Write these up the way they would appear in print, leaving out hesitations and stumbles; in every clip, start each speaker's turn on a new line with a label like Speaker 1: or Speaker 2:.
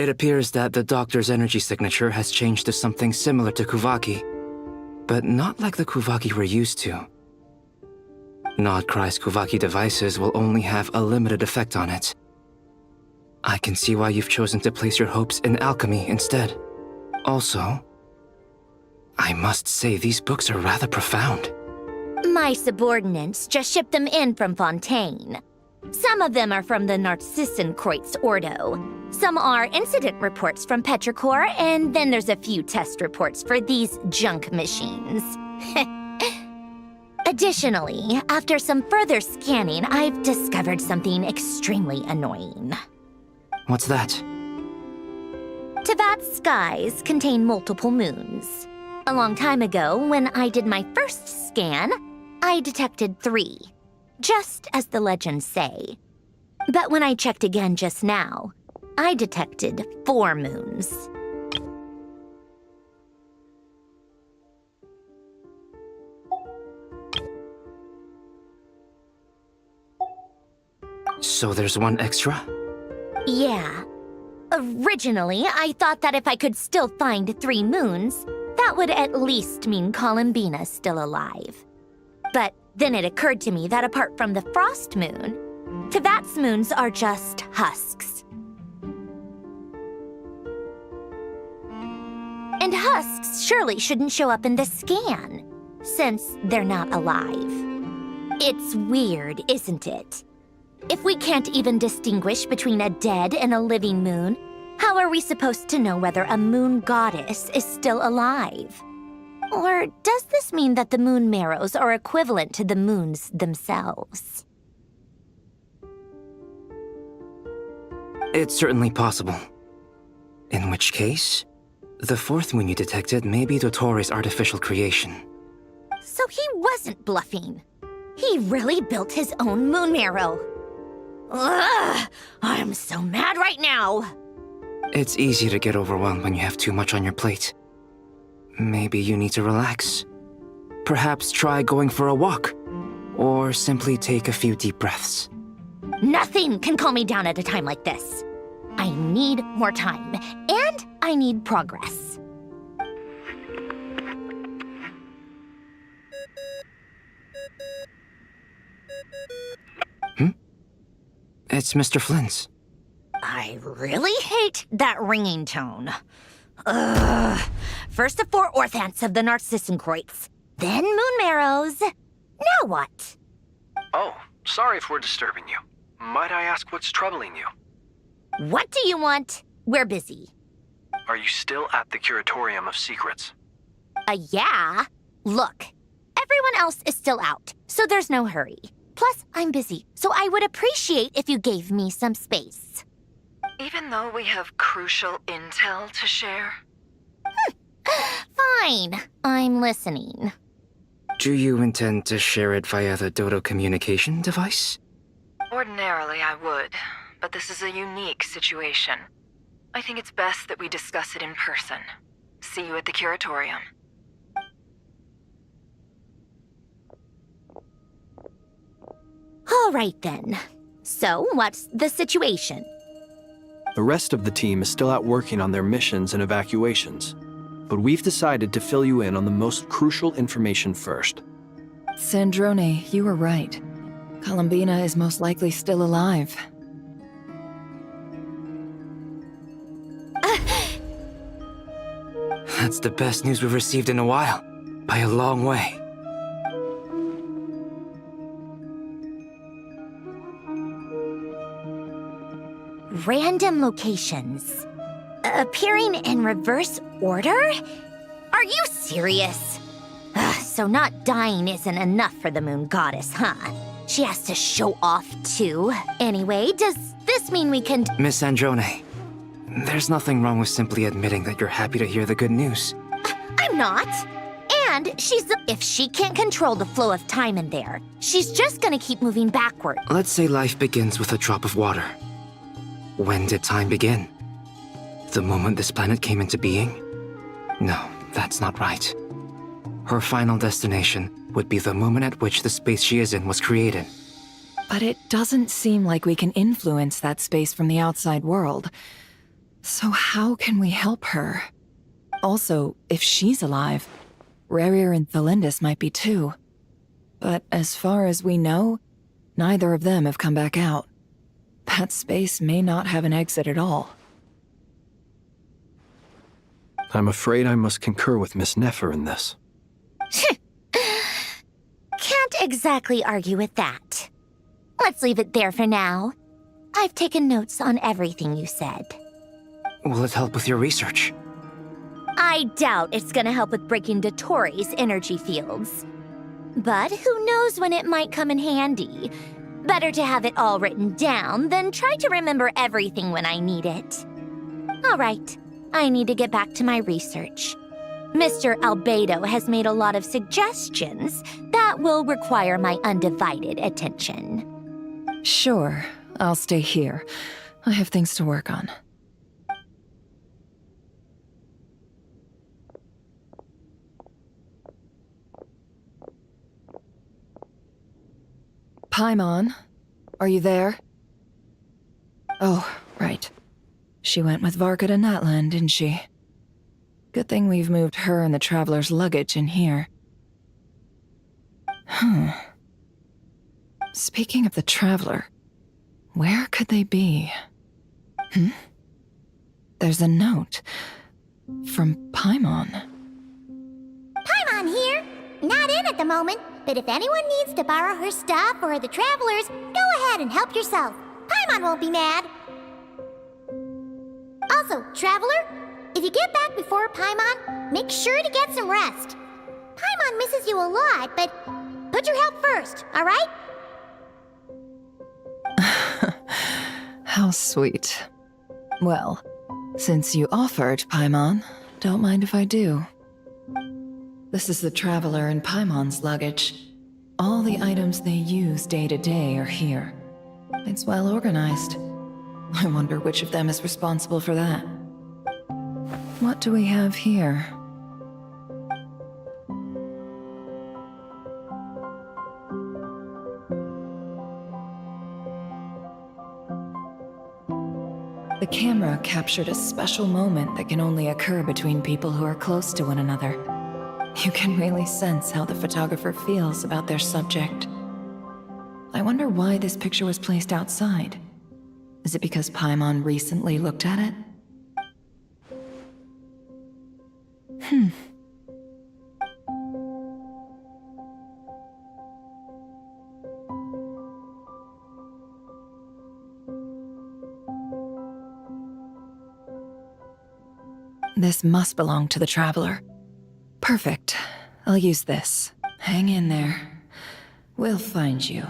Speaker 1: It appears that the doctor's energy signature has changed to something similar to Kuvaki, but not like the Kuvaki we're used to. Nodcry's Kuvaki devices will only have a limited effect on it. I can see why you've chosen to place your hopes in alchemy instead. Also, I must say these books are rather profound.
Speaker 2: My subordinates just shipped them in from Fontaine. Some of them are from the Narcissenkreuz Ordo. Some are incident reports from Petrichor, and then there's a few test reports for these junk machines. Additionally, after some further scanning, I've discovered something extremely annoying.
Speaker 1: What's that?
Speaker 2: Teyvat's skies contain multiple moons. A long time ago, when I did my first scan, I detected 3, just as the legends say. But when I checked again just now, I detected 4 moons.
Speaker 1: So there's one extra?
Speaker 2: Yeah. Originally, I thought that if I could still find 3 moons, that would at least mean Columbina's still alive. But then it occurred to me that apart from the Frost Moon, Teyvat's moons are just husks. And husks surely shouldn't show up in the scan, since they're not alive. It's weird, isn't it? If we can't even distinguish between a dead and a living moon, how are we supposed to know whether a moon goddess is still alive? Or does this mean that the moon marrows are equivalent to the moons themselves?
Speaker 1: It's certainly possible. In which case, the 4th moon you detected may be Dottore artificial creation.
Speaker 2: So he wasn't bluffing. He really built his own moon marrow. Ugh! I'm so mad right now!
Speaker 1: It's easy to get overwhelmed when you have too much on your plate. Maybe you need to relax. Perhaps try going for a walk. Or simply take a few deep breaths.
Speaker 2: Nothing can calm me down at a time like this. I need more time, and I need progress.
Speaker 1: It's Mr. Flynn's.
Speaker 2: I really hate that ringing tone. Ugh. First the 4 orthants of the Narcissenkreuz, then moon marrows. Now what?
Speaker 3: Oh, sorry if we're disturbing you. Might I ask what's troubling you?
Speaker 2: What do you want? We're busy.
Speaker 3: Are you still at the Curatorium of Secrets?
Speaker 2: Yeah. Look, everyone else is still out, so there's no hurry. Plus, I'm busy, so I would appreciate if you gave me some space.
Speaker 4: Even though we have crucial intel to share?
Speaker 2: Fine. I'm listening.
Speaker 1: Do you intend to share it via the Dodo communication device?
Speaker 4: Ordinarily, I would, but this is a unique situation. I think it's best that we discuss it in person. See you at the Curatorium.
Speaker 2: All right, then. So, what's the situation?
Speaker 5: The rest of the team is still out working on their missions and evacuations, but we've decided to fill you in on the most crucial information first.
Speaker 6: Sandrone, you were right. Columbina is most likely still alive.
Speaker 1: That's the best news we've received in a while, by a long way.
Speaker 2: Random locations. Appearing in reverse order? Are you serious? So not dying isn't enough for the moon goddess, huh? She has to show off too. Anyway, does this mean we can—
Speaker 1: Miss Androne, there's nothing wrong with simply admitting that you're happy to hear the good news.
Speaker 2: I'm not. And if she can't control the flow of time in there, she's just gonna keep moving backward.
Speaker 1: Let's say life begins with a drop of water. When did time begin? The moment this planet came into being? No, that's not right. Her final destination would be the moment at which the space she is in was created.
Speaker 6: But it doesn't seem like we can influence that space from the outside world. So how can we help her? Also, if she's alive, Rerir and Thalindus might be too. But as far as we know, neither of them have come back out. That space may not have an exit at all.
Speaker 5: I'm afraid I must concur with Miss Nefer in this.
Speaker 2: Can't exactly argue with that. Let's leave it there for now. I've taken notes on everything you said.
Speaker 1: Will it help with your research?
Speaker 2: I doubt it's gonna help with breaking Dotori's energy fields. But who knows when it might come in handy. Better to have it all written down than try to remember everything when I need it. All right, I need to get back to my research. Mr. Albedo has made a lot of suggestions that will require my undivided attention.
Speaker 6: Sure, I'll stay here. I have things to work on. Paimon, are you there? Oh, right. She went with Varka to Natlan, didn't she? Good thing we've moved her and the Traveler's luggage in here. Speaking of the Traveler, where could they be? There's a note from Paimon.
Speaker 7: Paimon here. Not in at the moment, but if anyone needs to borrow her stuff or the Travelers, go ahead and help yourself. Paimon won't be mad. Also, Traveler, if you get back before Paimon, make sure to get some rest. Paimon misses you a lot, but put your health first, all right?
Speaker 6: How sweet. Well, since you offered, Paimon, don't mind if I do. This is the Traveler and Paimon's luggage. All the items they use day to day are here. It's well organized. I wonder which of them is responsible for that. What do we have here? The camera captured a special moment that can only occur between people who are close to one another. You can really sense how the photographer feels about their subject. I wonder why this picture was placed outside. Is it because Paimon recently looked at it? This must belong to the Traveler. Perfect. I'll use this. Hang in there. We'll find you.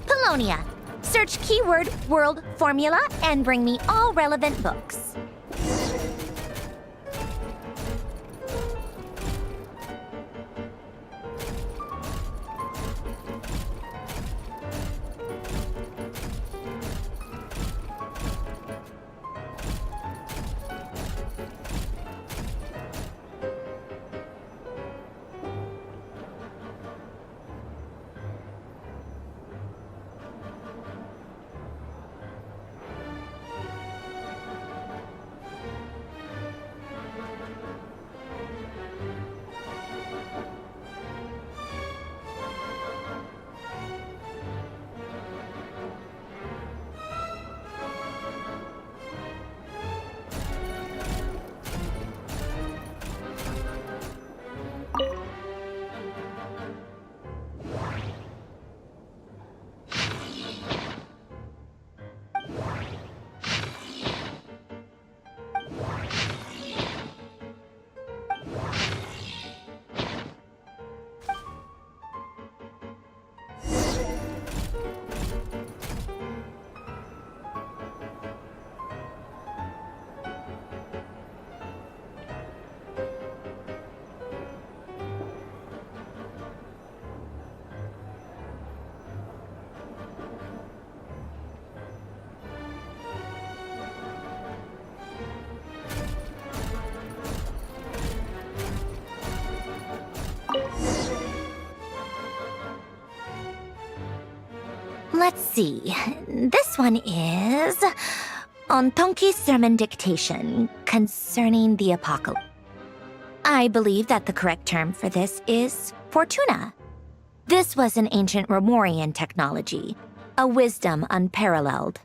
Speaker 2: Polonia. Search keyword world formula and bring me all relevant books. Let's see. This one is on Tonki's sermon dictation concerning the apocalypse. I believe that the correct term for this is Fortuna. This was an ancient Romorian technology, a wisdom unparalleled.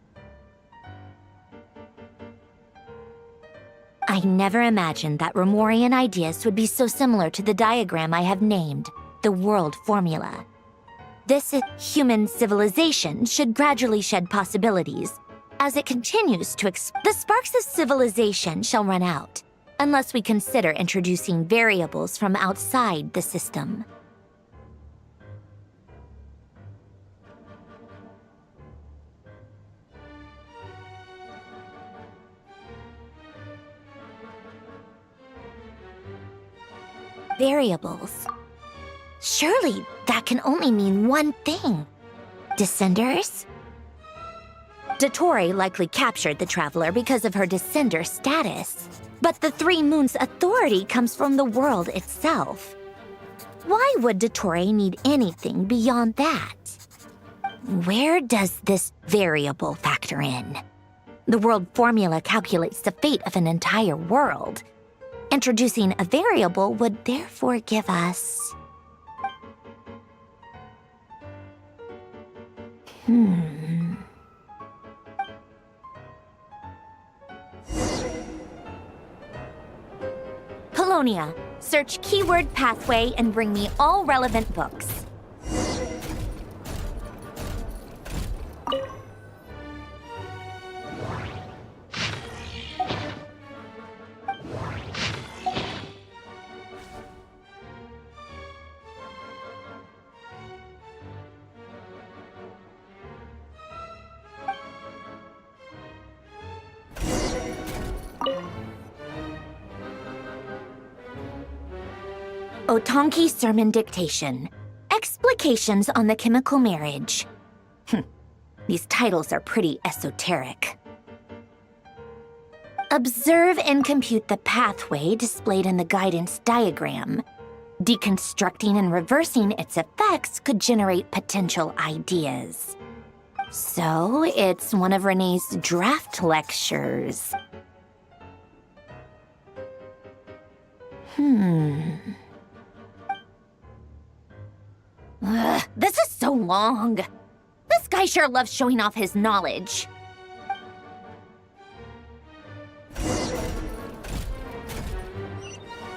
Speaker 2: I never imagined that Romorian ideas would be so similar to the diagram I have named, the world formula. This human civilization should gradually shed possibilities. As it continues to the sparks of civilization shall run out, unless we consider introducing variables from outside the system. Variables. Surely that can only mean one thing. Descenders? Dottore likely captured the Traveler because of her descender status. But the Three Moons' authority comes from the world itself. Why would Dottore need anything beyond that? Where does this variable factor in? The world formula calculates the fate of an entire world. Introducing a variable would therefore give us... Polonia, search keyword pathway and bring me all relevant books. Otonki Sermon Dictation. Explications on the Chemical Marriage. These titles are pretty esoteric. Observe and compute the pathway displayed in the guidance diagram. Deconstructing and reversing its effects could generate potential ideas. So, it's one of Renee's draft lectures. This is so long. This guy sure loves showing off his knowledge.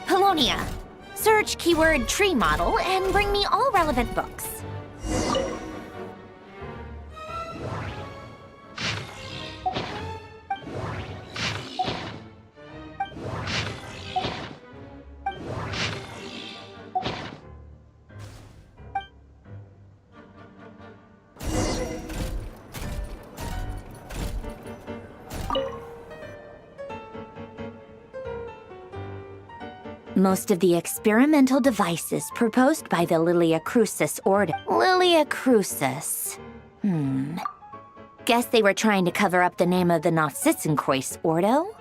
Speaker 2: Polonia, search keyword tree model and bring me all relevant books. Most of the experimental devices proposed by the Lilia Crucis Order. Lilia Crucis. Guess they were trying to cover up the name of the Nautitzenkois Ordo?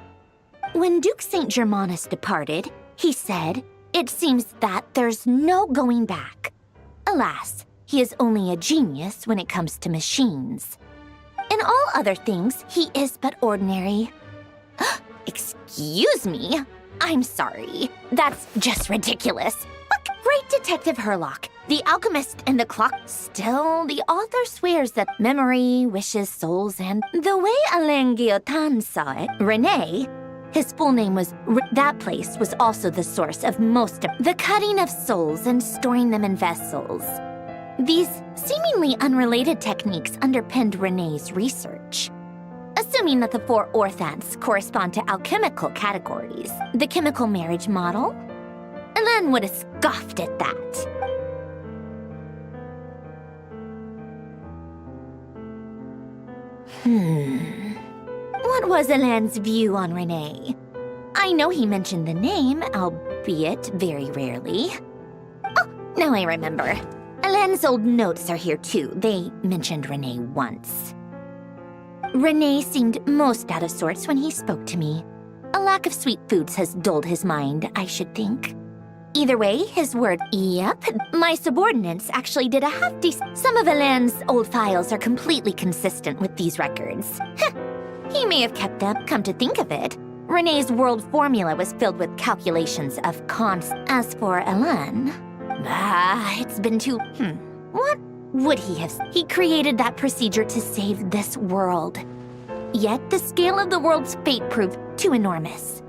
Speaker 2: When Duke St. Germanus departed, he said, "It seems that there's no going back." Alas, he is only a genius when it comes to machines. In all other things, he is but ordinary. Excuse me? I'm sorry. That's just ridiculous. But great Detective Herlock, the alchemist and the clock. Still, the author swears that memory, wishes, souls, and the way Alain Guillotin saw it, Renee, his full name was that place was also the source of most of the cutting of souls and storing them in vessels. These seemingly unrelated techniques underpinned Renee's research. Assuming that the four orthants correspond to alchemical categories, the chemical marriage model, Alain would have scoffed at that. What was Alain's view on Renee? I know he mentioned the name, albeit very rarely. Oh, now I remember. Alain's old notes are here too. They mentioned Renee once. Renee seemed most out of sorts when he spoke to me. A lack of sweet foods has dulled his mind, I should think. Either way, his word. Yep, my subordinates actually did a hefty. Some of Alain's old files are completely consistent with these records. He may have kept them, come to think of it. Renee's world formula was filled with calculations of cons. As for Alain, it's been too. What would he have? He created that procedure to save this world. Yet the scale of the world's fate proved too enormous.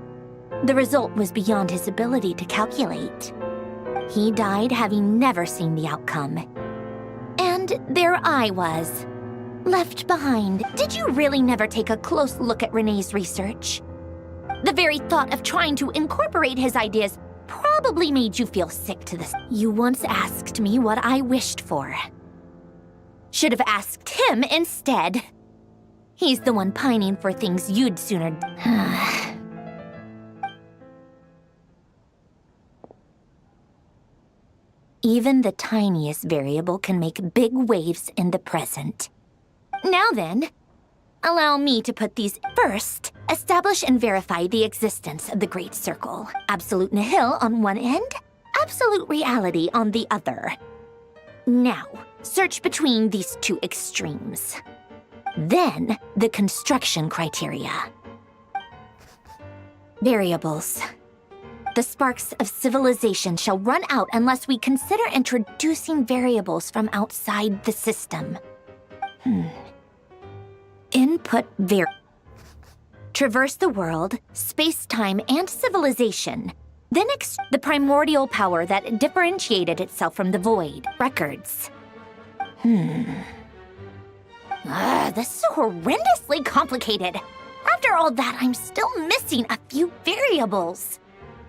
Speaker 2: The result was beyond his ability to calculate. He died having never seen the outcome. And there I was, left behind. Did you really never take a close look at Renee's research? The very thought of trying to incorporate his ideas probably made you feel sick to this. You once asked me what I wished for. Should have asked him instead. He's the one pining for things you'd sooner. Even the tiniest variable can make big waves in the present. Now then, allow me to put these first. Establish and verify the existence of the Great Circle. Absolute nihil on one end, absolute reality on the other. Now, search between these two extremes. Then, the construction criteria. Variables. The sparks of civilization shall run out unless we consider introducing variables from outside the system. Input traverse the world, space-time, and civilization. Then the primordial power that differentiated itself from the void. Records. This is horrendously complicated. After all that, I'm still missing a few variables.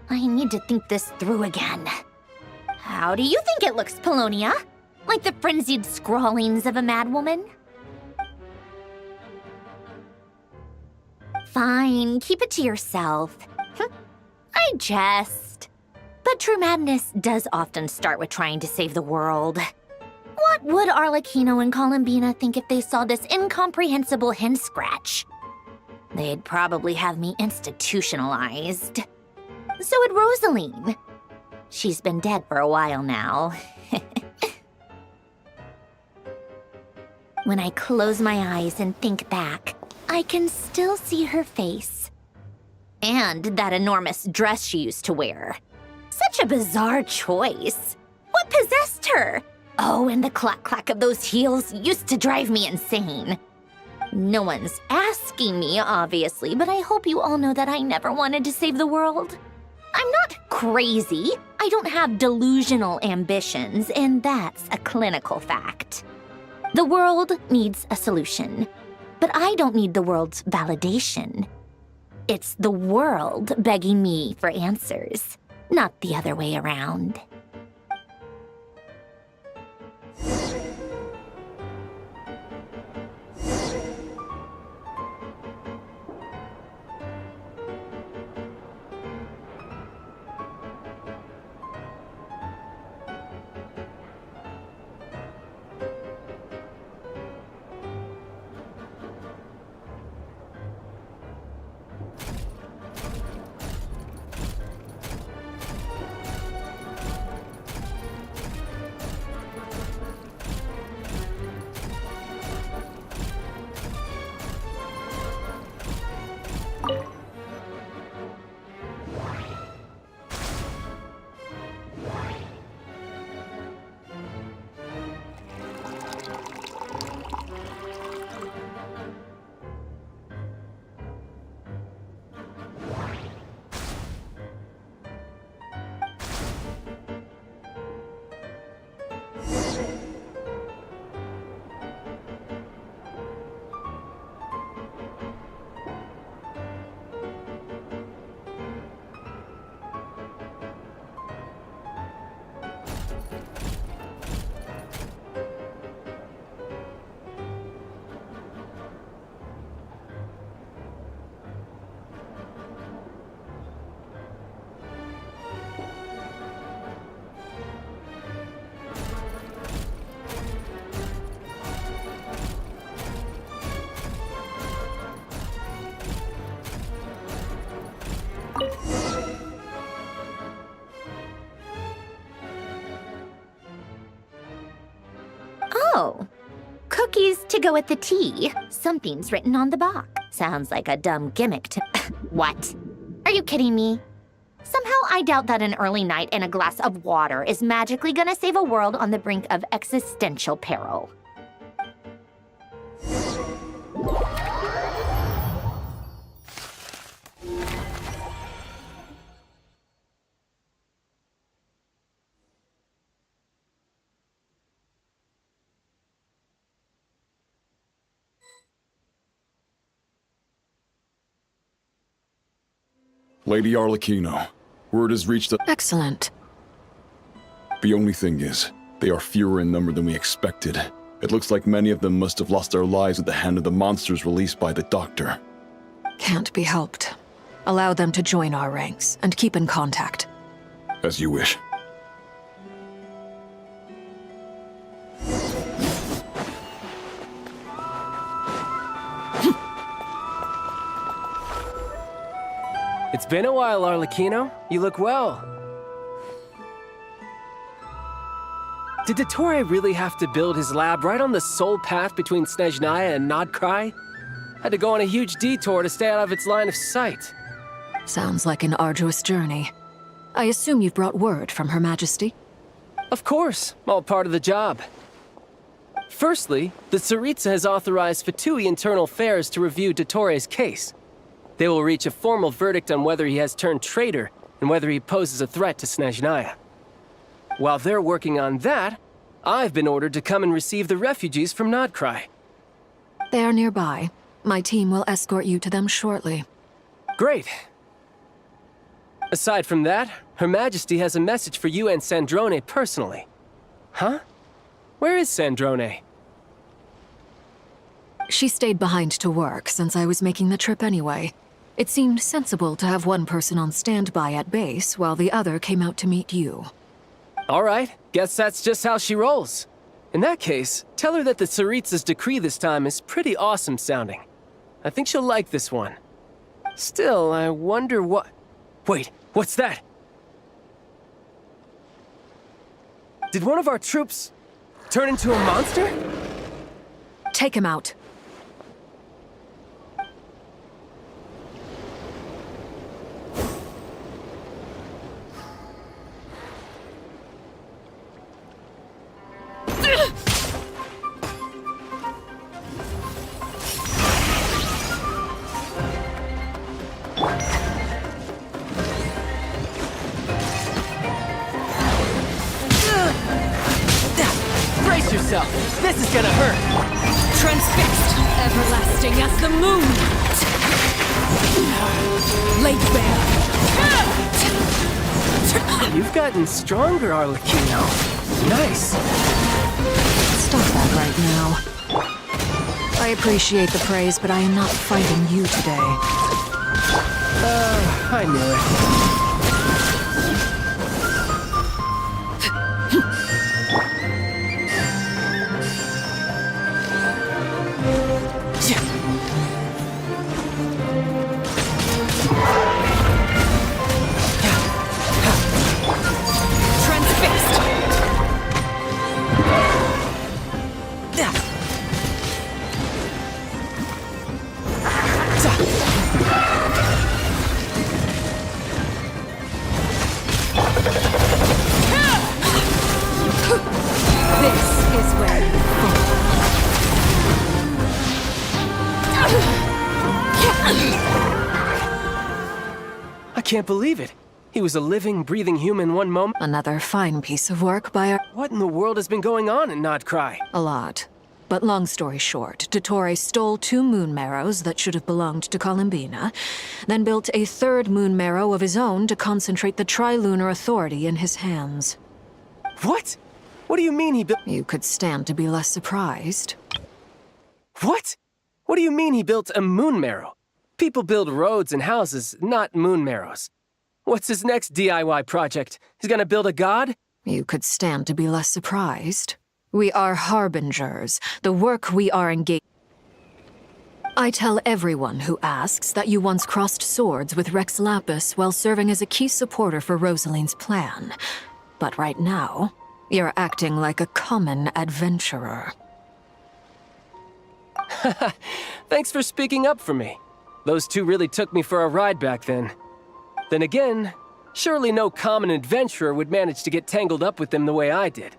Speaker 2: I need to think this through again. How do you think it looks, Polonia? Like the frenzied scrawlings of a madwoman? Fine, keep it to yourself. I jest. But true madness does often start with trying to save the world. What would Arlecchino and Columbina think if they saw this incomprehensible hen scratch? They'd probably have me institutionalized. So would Rosaline. She's been dead for a while now. When I close my eyes and think back, I can still see her face. And that enormous dress she used to wear. Such a bizarre choice. What possessed her? Oh, and the clack-clack of those heels used to drive me insane. No one's asking me, obviously, but I hope you all know that I never wanted to save the world. I'm not crazy. I don't have delusional ambitions, and that's a clinical fact. The world needs a solution, but I don't need the world's validation. It's the world begging me for answers, not the other way around. Oh, cookies to go with the tea. Something's written on the box. Sounds like a dumb gimmick to... What? Are you kidding me? Somehow I doubt that an early night and a glass of water is magically gonna save a world on the brink of existential peril.
Speaker 8: Lady Arlecchino, word has reached the...
Speaker 6: Excellent.
Speaker 8: The only thing is, they are fewer in number than we expected. It looks like many of them must have lost their lives at the hand of the monsters released by the Doctor.
Speaker 6: Can't be helped. Allow them to join our ranks, and keep in contact.
Speaker 8: As you wish.
Speaker 9: It's been a while, Arlecchino. You look well. Did Dottore really have to build his lab right on the sole path between Snezhnaya and Nodkrai? Had to go on a huge detour to stay out of its line of sight.
Speaker 6: Sounds like an arduous journey. I assume you've brought word from Her Majesty?
Speaker 9: Of course, all part of the job. Firstly, the Tsaritsa has authorized Fatui Internal Affairs to review Dottore's case. They will reach a formal verdict on whether he has turned traitor and whether he poses a threat to Snezhnaya. While they're working on that, I've been ordered to come and receive the refugees from Nodkrai.
Speaker 6: They are nearby. My team will escort you to them shortly.
Speaker 9: Great. Aside from that, Her Majesty has a message for you and Sandrone personally. Huh? Where is Sandrone?
Speaker 6: She stayed behind to work since I was making the trip anyway. It seemed sensible to have one person on standby at base while the other came out to meet you.
Speaker 9: All right, guess that's just how she rolls. In that case, tell her that the Tsaritsa's decree this time is pretty awesome sounding. I think she'll like this one. Still, I wonder what... Wait, what's that? Did one of our troops turn into a monster?
Speaker 6: Take him out.
Speaker 9: Brace yourself! This is gonna hurt!
Speaker 6: Transfixed, everlasting as the moon! Lake Bear!
Speaker 9: You've gotten stronger, Arlecchino. Nice.
Speaker 6: Stop that right now. I appreciate the praise, but I am not fighting you today.
Speaker 9: I knew it. I can't believe it. He was a living, breathing human one moment.
Speaker 6: Another fine piece of work by our...
Speaker 9: What in the world has been going on in Nodkrai?
Speaker 6: A lot. But long story short, Dottore stole 2 moon marrows that should have belonged to Columbina, then built a 3rd moon marrow of his own to concentrate the Trilunar Authority in his hands.
Speaker 9: What? What do you mean he built...
Speaker 6: You could stand to be less surprised.
Speaker 9: What? What do you mean he built a moon marrow? People build roads and houses, not moon marrows. What's his next DIY project? He's gonna build a god?
Speaker 6: You could stand to be less surprised. We are harbingers. The work we are engaged... I tell everyone who asks that you once crossed swords with Rex Lapis while serving as a key supporter for Rosaline's plan. But right now, you're acting like a common adventurer.
Speaker 9: Thanks for speaking up for me. Those two really took me for a ride back then. Then again, surely no common adventurer would manage to get tangled up with them the way I did.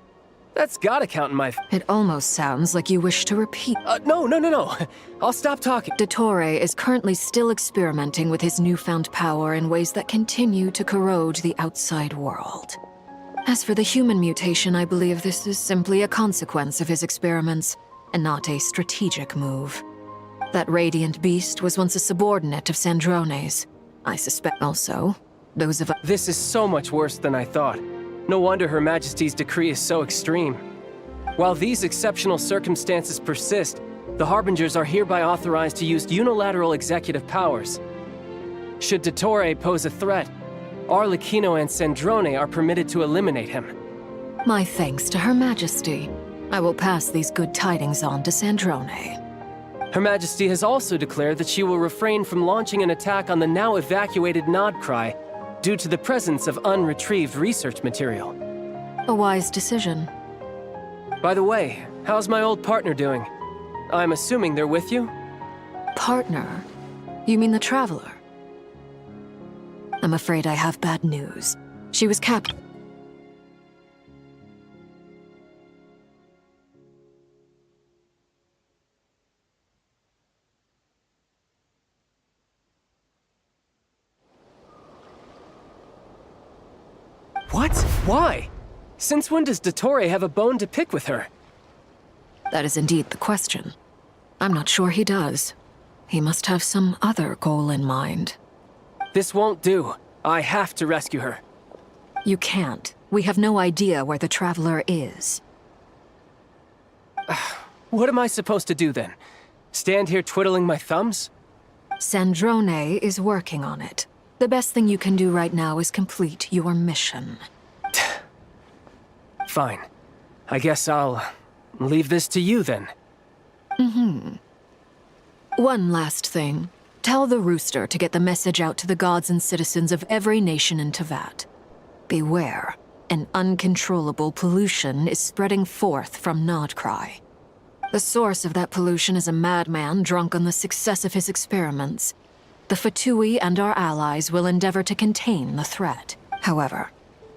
Speaker 9: That's gotta count in my...
Speaker 6: It almost sounds like you wish to repeat.
Speaker 9: No. I'll stop talking.
Speaker 6: Dottore is currently still experimenting with his newfound power in ways that continue to corrode the outside world. As for the human mutation, I believe this is simply a consequence of his experiments, and not a strategic move. That radiant beast was once a subordinate of Sandrone's. I suspect also those of...
Speaker 9: This is so much worse than I thought. No wonder Her Majesty's decree is so extreme. While these exceptional circumstances persist, the Harbingers are hereby authorized to use unilateral executive powers. Should Dottore pose a threat, Arlecchino and Sandrone are permitted to eliminate him.
Speaker 6: My thanks to Her Majesty. I will pass these good tidings on to Sandrone.
Speaker 9: Her Majesty has also declared that she will refrain from launching an attack on the now evacuated Nodcry due to the presence of unretrieved research material.
Speaker 6: A wise decision.
Speaker 9: By the way, how's my old partner doing? I'm assuming they're with you?
Speaker 6: Partner? You mean the Traveler? I'm afraid I have bad news. She was captured.
Speaker 9: What? Why? Since when does Dottore have a bone to pick with her?
Speaker 6: That is indeed the question. I'm not sure he does. He must have some other goal in mind.
Speaker 9: This won't do. I have to rescue her.
Speaker 6: You can't. We have no idea where the Traveler is.
Speaker 9: What am I supposed to do then? Stand here twiddling my thumbs?
Speaker 6: Sandrone is working on it. The best thing you can do right now is complete your mission.
Speaker 9: Fine. I guess I'll leave this to you then.
Speaker 6: One last thing. Tell the Rooster to get the message out to the gods and citizens of every nation in Tevat. Beware. An uncontrollable pollution is spreading forth from Nodcry. The source of that pollution is a madman drunk on the success of his experiments. The Fatui and our allies will endeavor to contain the threat. However,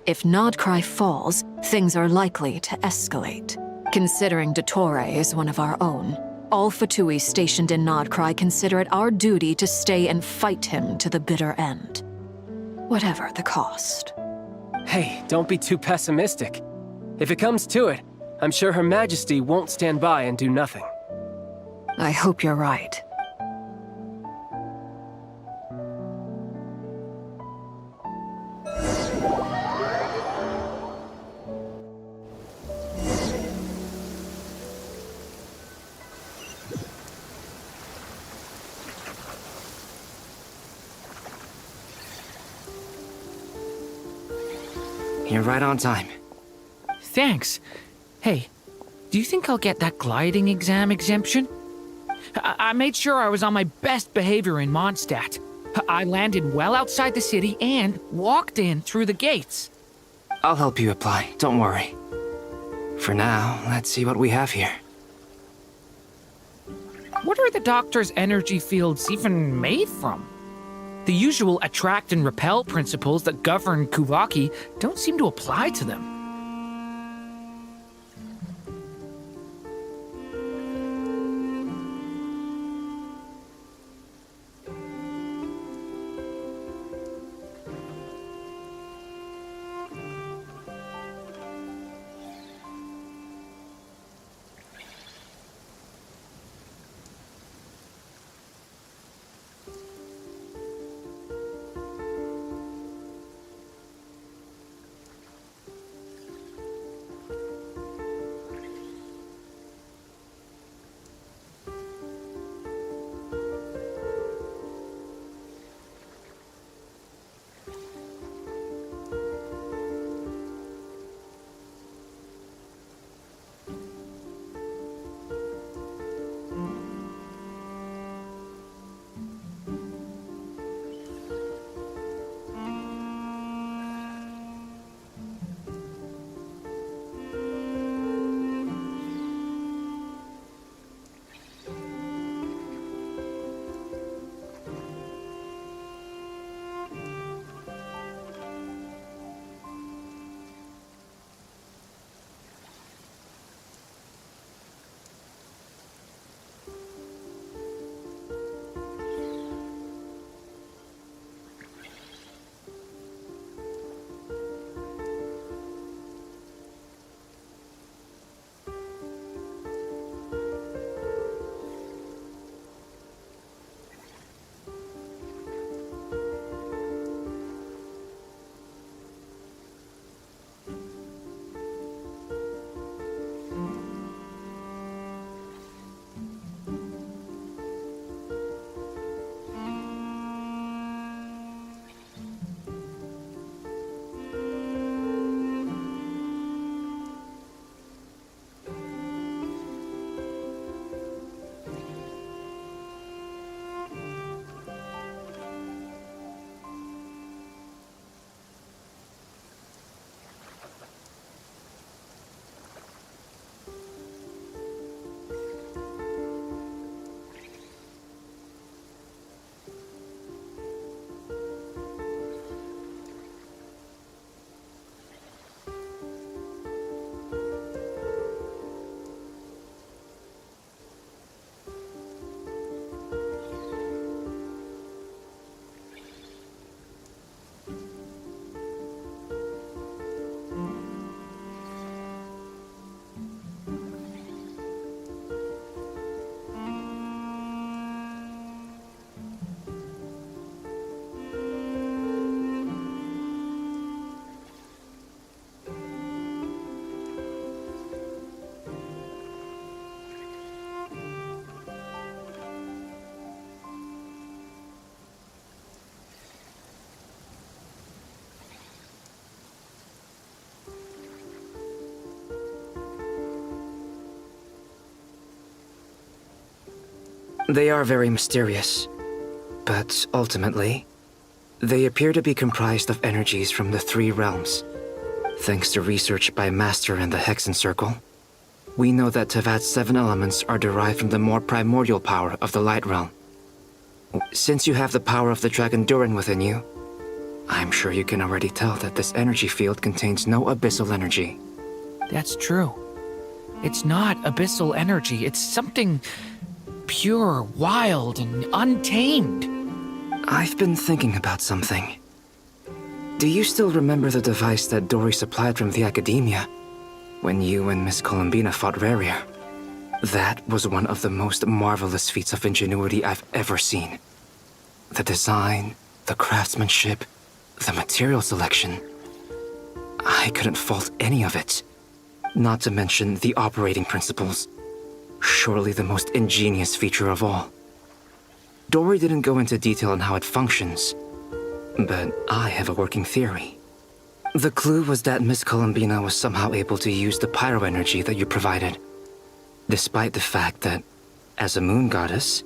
Speaker 6: if Nodcry falls, things are likely to escalate. Considering Dottore is one of our own, all Fatui stationed in Nodcry consider it our duty to stay and fight him to the bitter end. Whatever the cost.
Speaker 9: Hey, don't be too pessimistic. If it comes to it, I'm sure Her Majesty won't stand by and do nothing.
Speaker 6: I hope you're right.
Speaker 1: You're right on time.
Speaker 10: Thanks. Hey, do you think I'll get that gliding exam exemption? I made sure I was on my best behavior in Mondstadt. I landed well outside the city and walked in through the gates.
Speaker 1: I'll help you apply, don't worry. For now, let's see what we have here.
Speaker 10: What are the doctor's energy fields even made from? The usual attract and repel principles that govern Kuvaki don't seem to apply to them.
Speaker 1: They are very mysterious, but ultimately, they appear to be comprised of energies from the three realms. Thanks to research by Master in the Hexen Circle, we know that Tevat's 7 elements are derived from the more primordial power of the Light Realm. Since you have the power of the Dragon Durin within you, I'm sure you can already tell that this energy field contains no abyssal energy.
Speaker 10: That's true. It's not abyssal energy, it's something pure, wild, and untamed.
Speaker 1: I've been thinking about something. Do you still remember the device that Dory supplied from the Academia when you and Miss Columbina fought Rarier? That was one of the most marvelous feats of ingenuity I've ever seen. The design, the craftsmanship, the material selection. I couldn't fault any of it. Not to mention the operating principles. Surely the most ingenious feature of all. Dory didn't go into detail on how it functions, but I have a working theory. The clue was that Miss Columbina was somehow able to use the pyro energy that you provided, despite the fact that, as a moon goddess,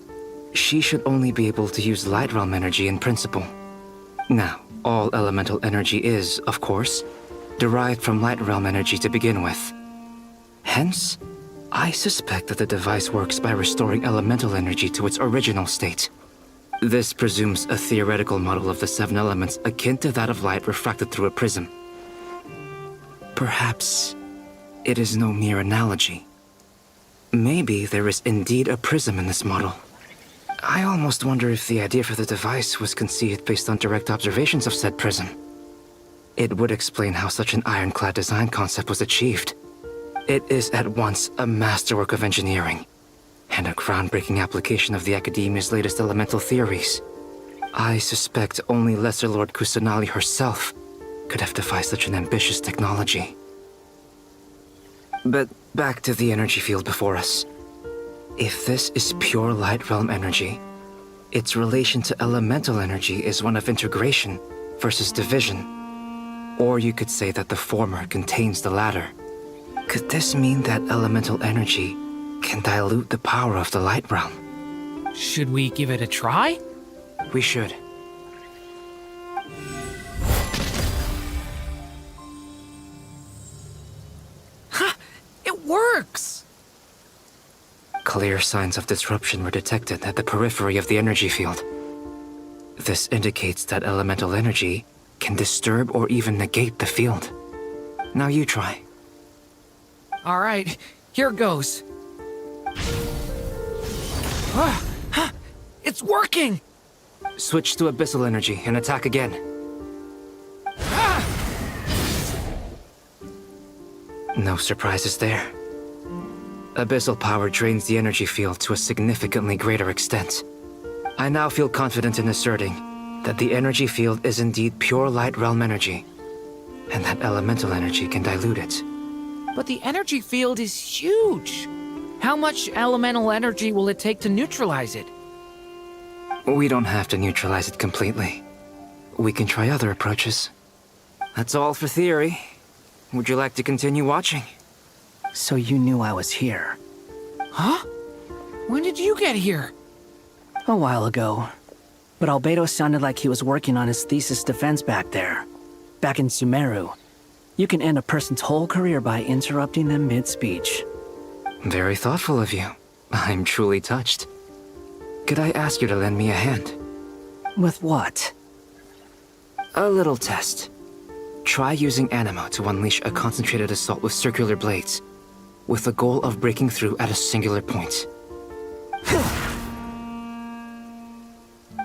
Speaker 1: she should only be able to use light realm energy in principle. Now, all elemental energy is, of course, derived from light realm energy to begin with. Hence, I suspect that the device works by restoring elemental energy to its original state. This presumes a theoretical model of the 7 elements akin to that of light refracted through a prism. Perhaps it is no mere analogy. Maybe there is indeed a prism in this model. I almost wonder if the idea for the device was conceived based on direct observations of said prism. It would explain how such an ironclad design concept was achieved. It is at once a masterwork of engineering and a groundbreaking application of the Academia's latest elemental theories. I suspect only Lesser Lord Kusanali herself could have devised such an ambitious technology. But back to the energy field before us. If this is pure light realm energy, its relation to elemental energy is one of integration versus division. Or you could say that the former contains the latter. Could this mean that elemental energy can dilute the power of the light realm?
Speaker 10: Should we give it a try?
Speaker 1: We should.
Speaker 10: Ha! It works!
Speaker 1: Clear signs of disruption were detected at the periphery of the energy field. This indicates that elemental energy can disturb or even negate the field. Now you try.
Speaker 10: All right, here goes. It's working!
Speaker 1: Switch to abyssal energy and attack again. No surprises there. Abyssal power drains the energy field to a significantly greater extent. I now feel confident in asserting that the energy field is indeed pure light realm energy, and that elemental energy can dilute it.
Speaker 10: But the energy field is huge. How much elemental energy will it take to neutralize it?
Speaker 1: We don't have to neutralize it completely. We can try other approaches. That's all for theory. Would you like to continue watching?
Speaker 11: So you knew I was here.
Speaker 10: Huh? When did you get here?
Speaker 11: A while ago. But Albedo sounded like he was working on his thesis defense back there. Back in Sumeru. You can end a person's whole career by interrupting them mid-speech.
Speaker 1: Very thoughtful of you. I'm truly touched. Could I ask you to lend me a hand?
Speaker 11: With what?
Speaker 1: A little test. Try using Animo to unleash a concentrated assault with circular blades, with the goal of breaking through at a singular point.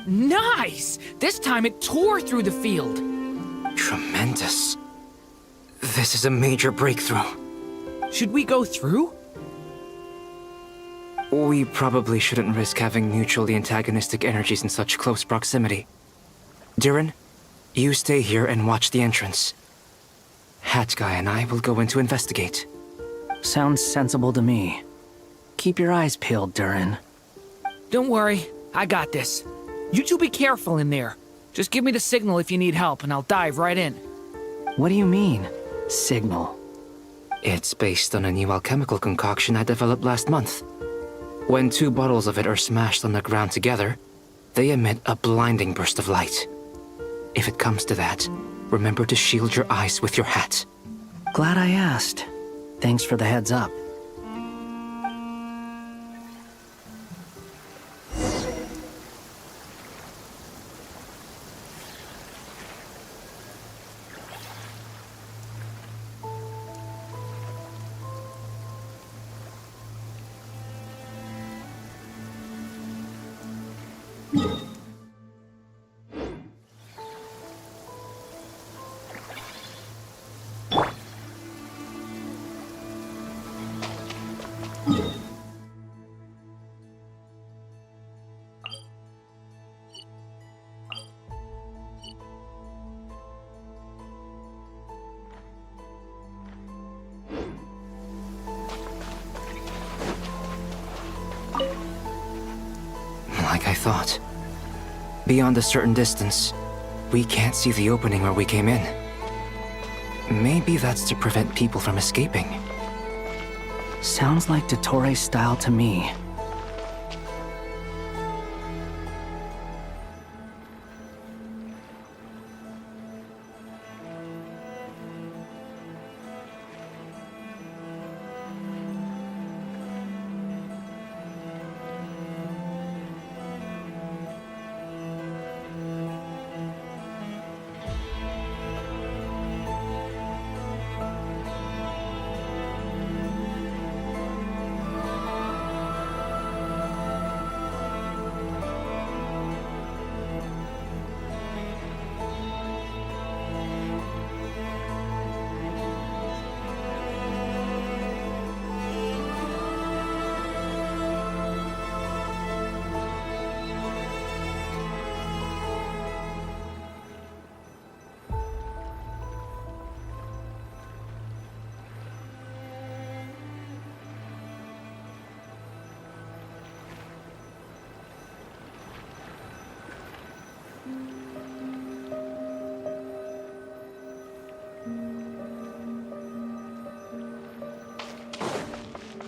Speaker 10: Nice! This time it tore through the field.
Speaker 1: Tremendous. This is a major breakthrough.
Speaker 10: Should we go through?
Speaker 1: We probably shouldn't risk having mutually antagonistic energies in such close proximity. Durin, you stay here and watch the entrance. Hat Guy and I will go in to investigate.
Speaker 11: Sounds sensible to me. Keep your eyes peeled, Durin.
Speaker 10: Don't worry, I got this. You two be careful in there. Just give me the signal if you need help and I'll dive right in.
Speaker 11: What do you mean, signal?
Speaker 1: It's based on a new alchemical concoction I developed last month. When two bottles of it are smashed on the ground together, they emit a blinding burst of light. If it comes to that, remember to shield your eyes with your hat.
Speaker 11: Glad I asked. Thanks for the heads up.
Speaker 1: Like I thought. Beyond a certain distance, we can't see the opening where we came in. Maybe that's to prevent people from escaping.
Speaker 11: Sounds like Dottore style to me.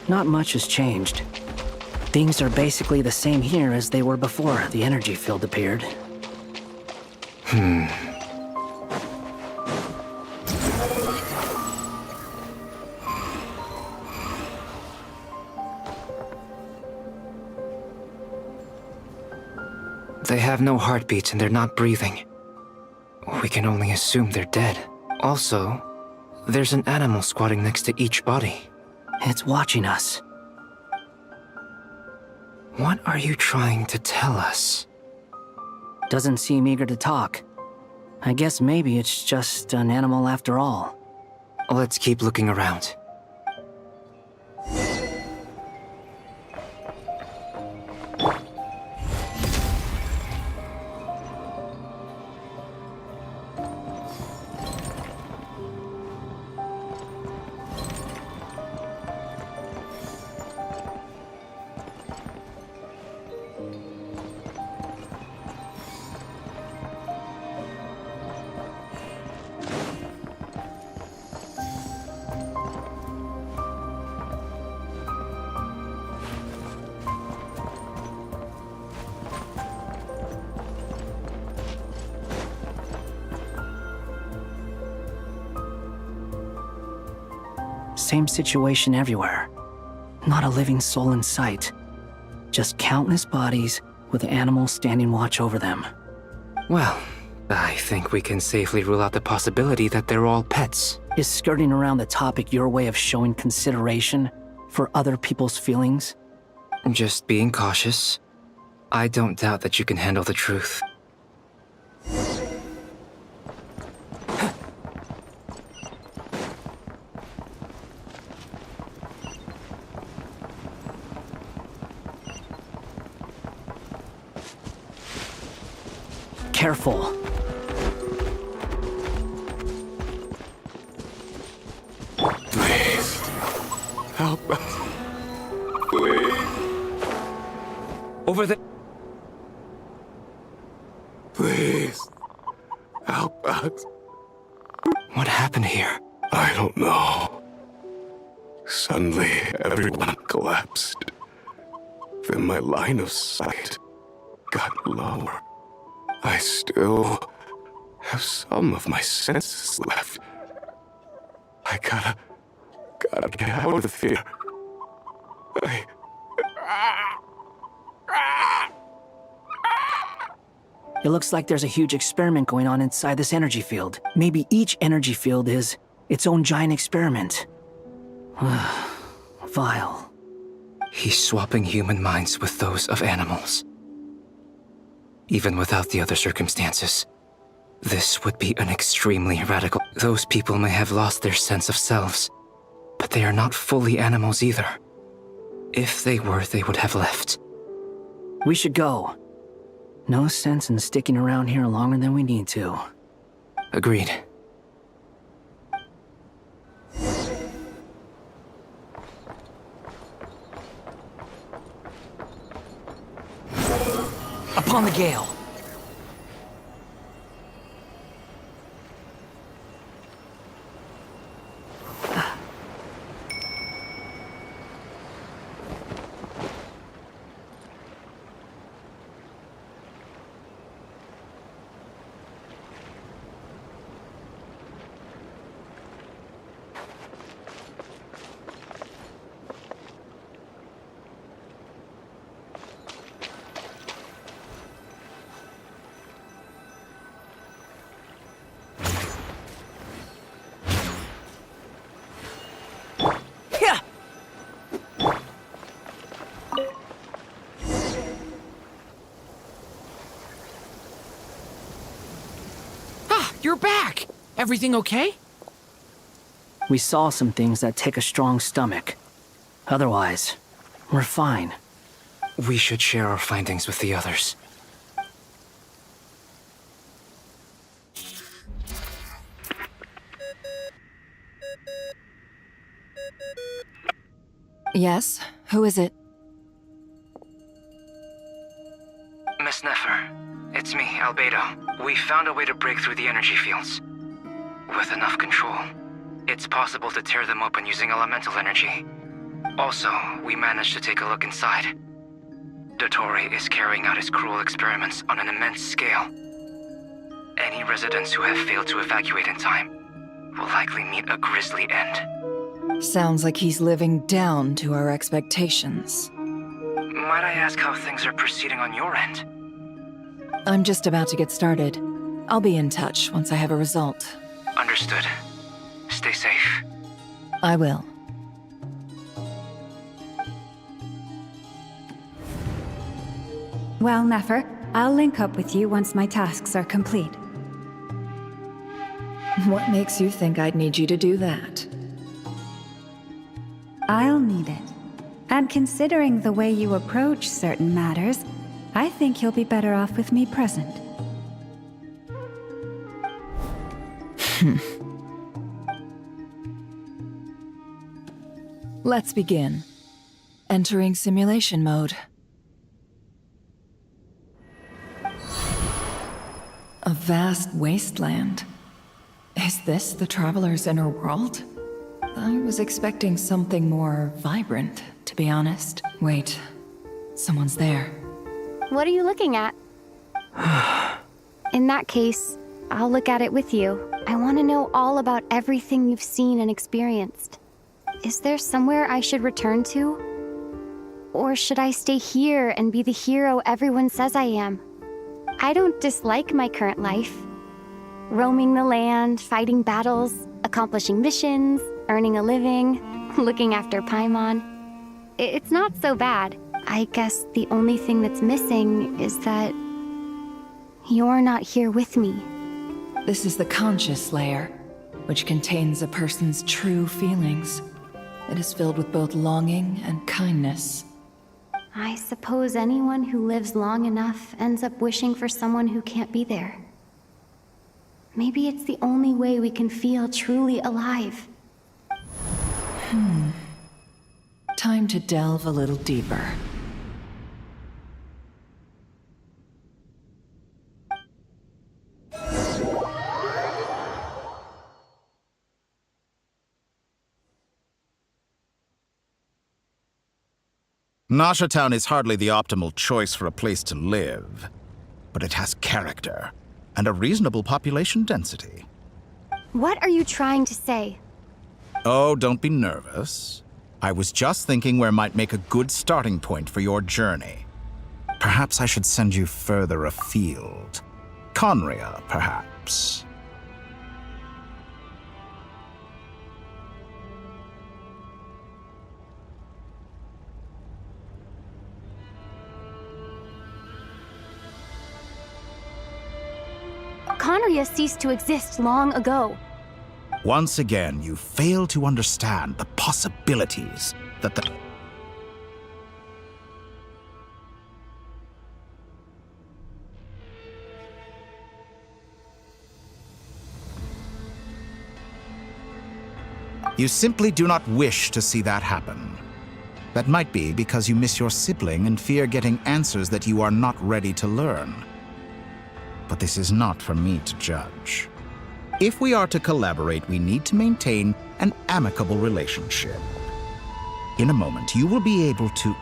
Speaker 11: Not much has changed. Things are basically the same here as they were before the energy field appeared.
Speaker 1: They have no heartbeats and they're not breathing. We can only assume they're dead. Also, there's an animal squatting next to each body.
Speaker 11: It's watching us.
Speaker 1: What are you trying to tell us?
Speaker 11: Doesn't seem eager to talk. I guess maybe it's just an animal after all.
Speaker 1: Let's keep looking around.
Speaker 11: Same situation everywhere. Not a living soul in sight. Just countless bodies with animals standing watch over them.
Speaker 1: Well, I think we can safely rule out the possibility that they're all pets.
Speaker 11: Is skirting around the topic your way of showing consideration for other people's feelings?
Speaker 1: Just being cautious. I don't doubt that you can handle the truth.
Speaker 11: Careful.
Speaker 12: Please. Help us. Please.
Speaker 1: Over there.
Speaker 12: Please. Help us.
Speaker 1: What happened here?
Speaker 12: I don't know. Suddenly, everyone collapsed. then my line of sight got lower. I still have some of my senses left. I gotta get out of here.
Speaker 11: It looks like there's a huge experiment going on inside this energy field. Maybe each energy field is its own giant experiment. Vile.
Speaker 1: He's swapping human minds with those of animals. Even without the other circumstances, this would be an extremely radical... Those people may have lost their sense of selves, but they are not fully animals either. If they were, they would have left.
Speaker 11: We should go. No sense in sticking around here longer than we need to.
Speaker 1: Agreed.
Speaker 10: Upon the gale. You're back! Everything okay?
Speaker 11: We saw some things that take a strong stomach. Otherwise, we're fine.
Speaker 1: We should share our findings with the others.
Speaker 6: Yes? Who is it?
Speaker 1: Miss Nefer, it's me, Albedo. We found a way to break through the energy fields. With enough control, it's possible to tear them open using elemental energy. Also, we managed to take a look inside. Dottore is carrying out his cruel experiments on an immense scale. Any residents who have failed to evacuate in time will likely meet a grisly end.
Speaker 6: Sounds like he's living down to our expectations.
Speaker 1: Might I ask how things are proceeding on your end?
Speaker 6: I'm just about to get started. I'll be in touch once I have a result.
Speaker 1: Understood. Stay safe.
Speaker 6: I will.
Speaker 13: Well, Nefer, I'll link up with you once my tasks are complete.
Speaker 6: What makes you think I'd need you to do that?
Speaker 13: I'll need it. And considering the way you approach certain matters, I think you'll be better off with me present.
Speaker 6: Let's begin. Entering simulation mode. A vast wasteland. Is this the Traveler's inner world? I was expecting something more vibrant, to be honest. Wait, someone's there.
Speaker 14: What are you looking at? In that case, I'll look at it with you. I want to know all about everything you've seen and experienced. Is there somewhere I should return to? Or should I stay here and be the hero everyone says I am? I don't dislike my current life. Roaming the land, fighting battles, accomplishing missions, earning a living, looking after Paimon. It's not so bad. I guess the only thing that's missing is that you're not here with me.
Speaker 6: This is the conscious layer, which contains a person's true feelings. It is filled with both longing and kindness.
Speaker 14: I suppose anyone who lives long enough ends up wishing for someone who can't be there. Maybe it's the only way we can feel truly alive.
Speaker 6: Time to delve a little deeper.
Speaker 15: Nasha Town is hardly the optimal choice for a place to live, but it has character and a reasonable population density.
Speaker 14: What are you trying to say?
Speaker 15: Oh, don't be nervous. I was just thinking where might make a good starting point for your journey. Perhaps I should send you further afield. Conria, perhaps.
Speaker 14: Conria ceased to exist long ago.
Speaker 15: Once again, you fail to understand the possibilities that the... You simply do not wish to see that happen. That might be because you miss your sibling and fear getting answers that you are not ready to learn. But this is not for me to judge. If we are to collaborate, we need to maintain an amicable relationship. In a moment, you will be able to...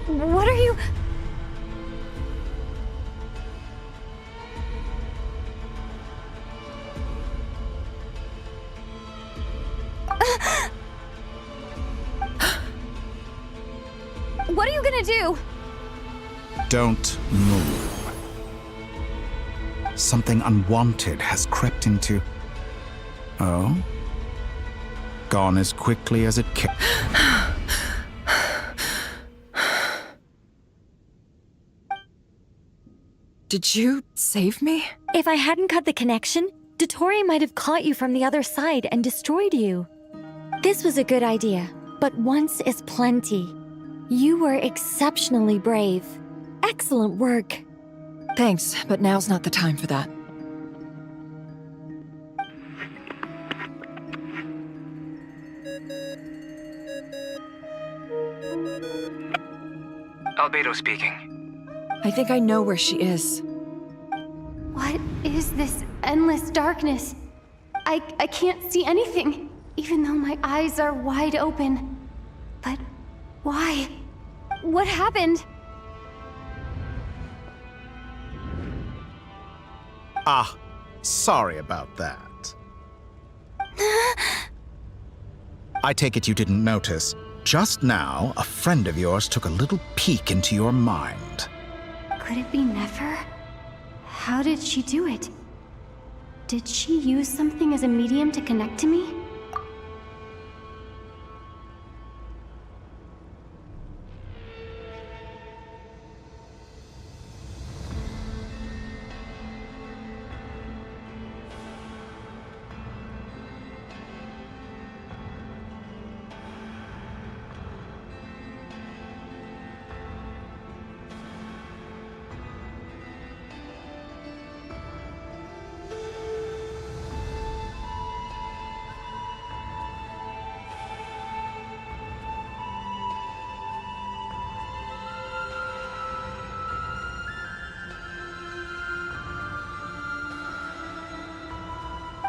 Speaker 14: What are you... What are you gonna do?
Speaker 15: Don't move. Something unwanted has crept into... Oh? Gone as quickly as it came.
Speaker 6: Did you save me?
Speaker 16: If I hadn't cut the connection, Dottore might have caught you from the other side and destroyed you. This was a good idea, but once is plenty. You were exceptionally brave. Excellent work.
Speaker 6: Thanks, but now's not the time for that.
Speaker 1: Albedo speaking.
Speaker 6: I think I know where she is.
Speaker 14: What is this endless darkness? I can't see anything, even though my eyes are wide open. But why? What happened?
Speaker 15: Ah, sorry about that. I take it you didn't notice. Just now, a friend of yours took a little peek into your mind.
Speaker 14: Could it be Nefer? How did she do it? Did she use something as a medium to connect to me?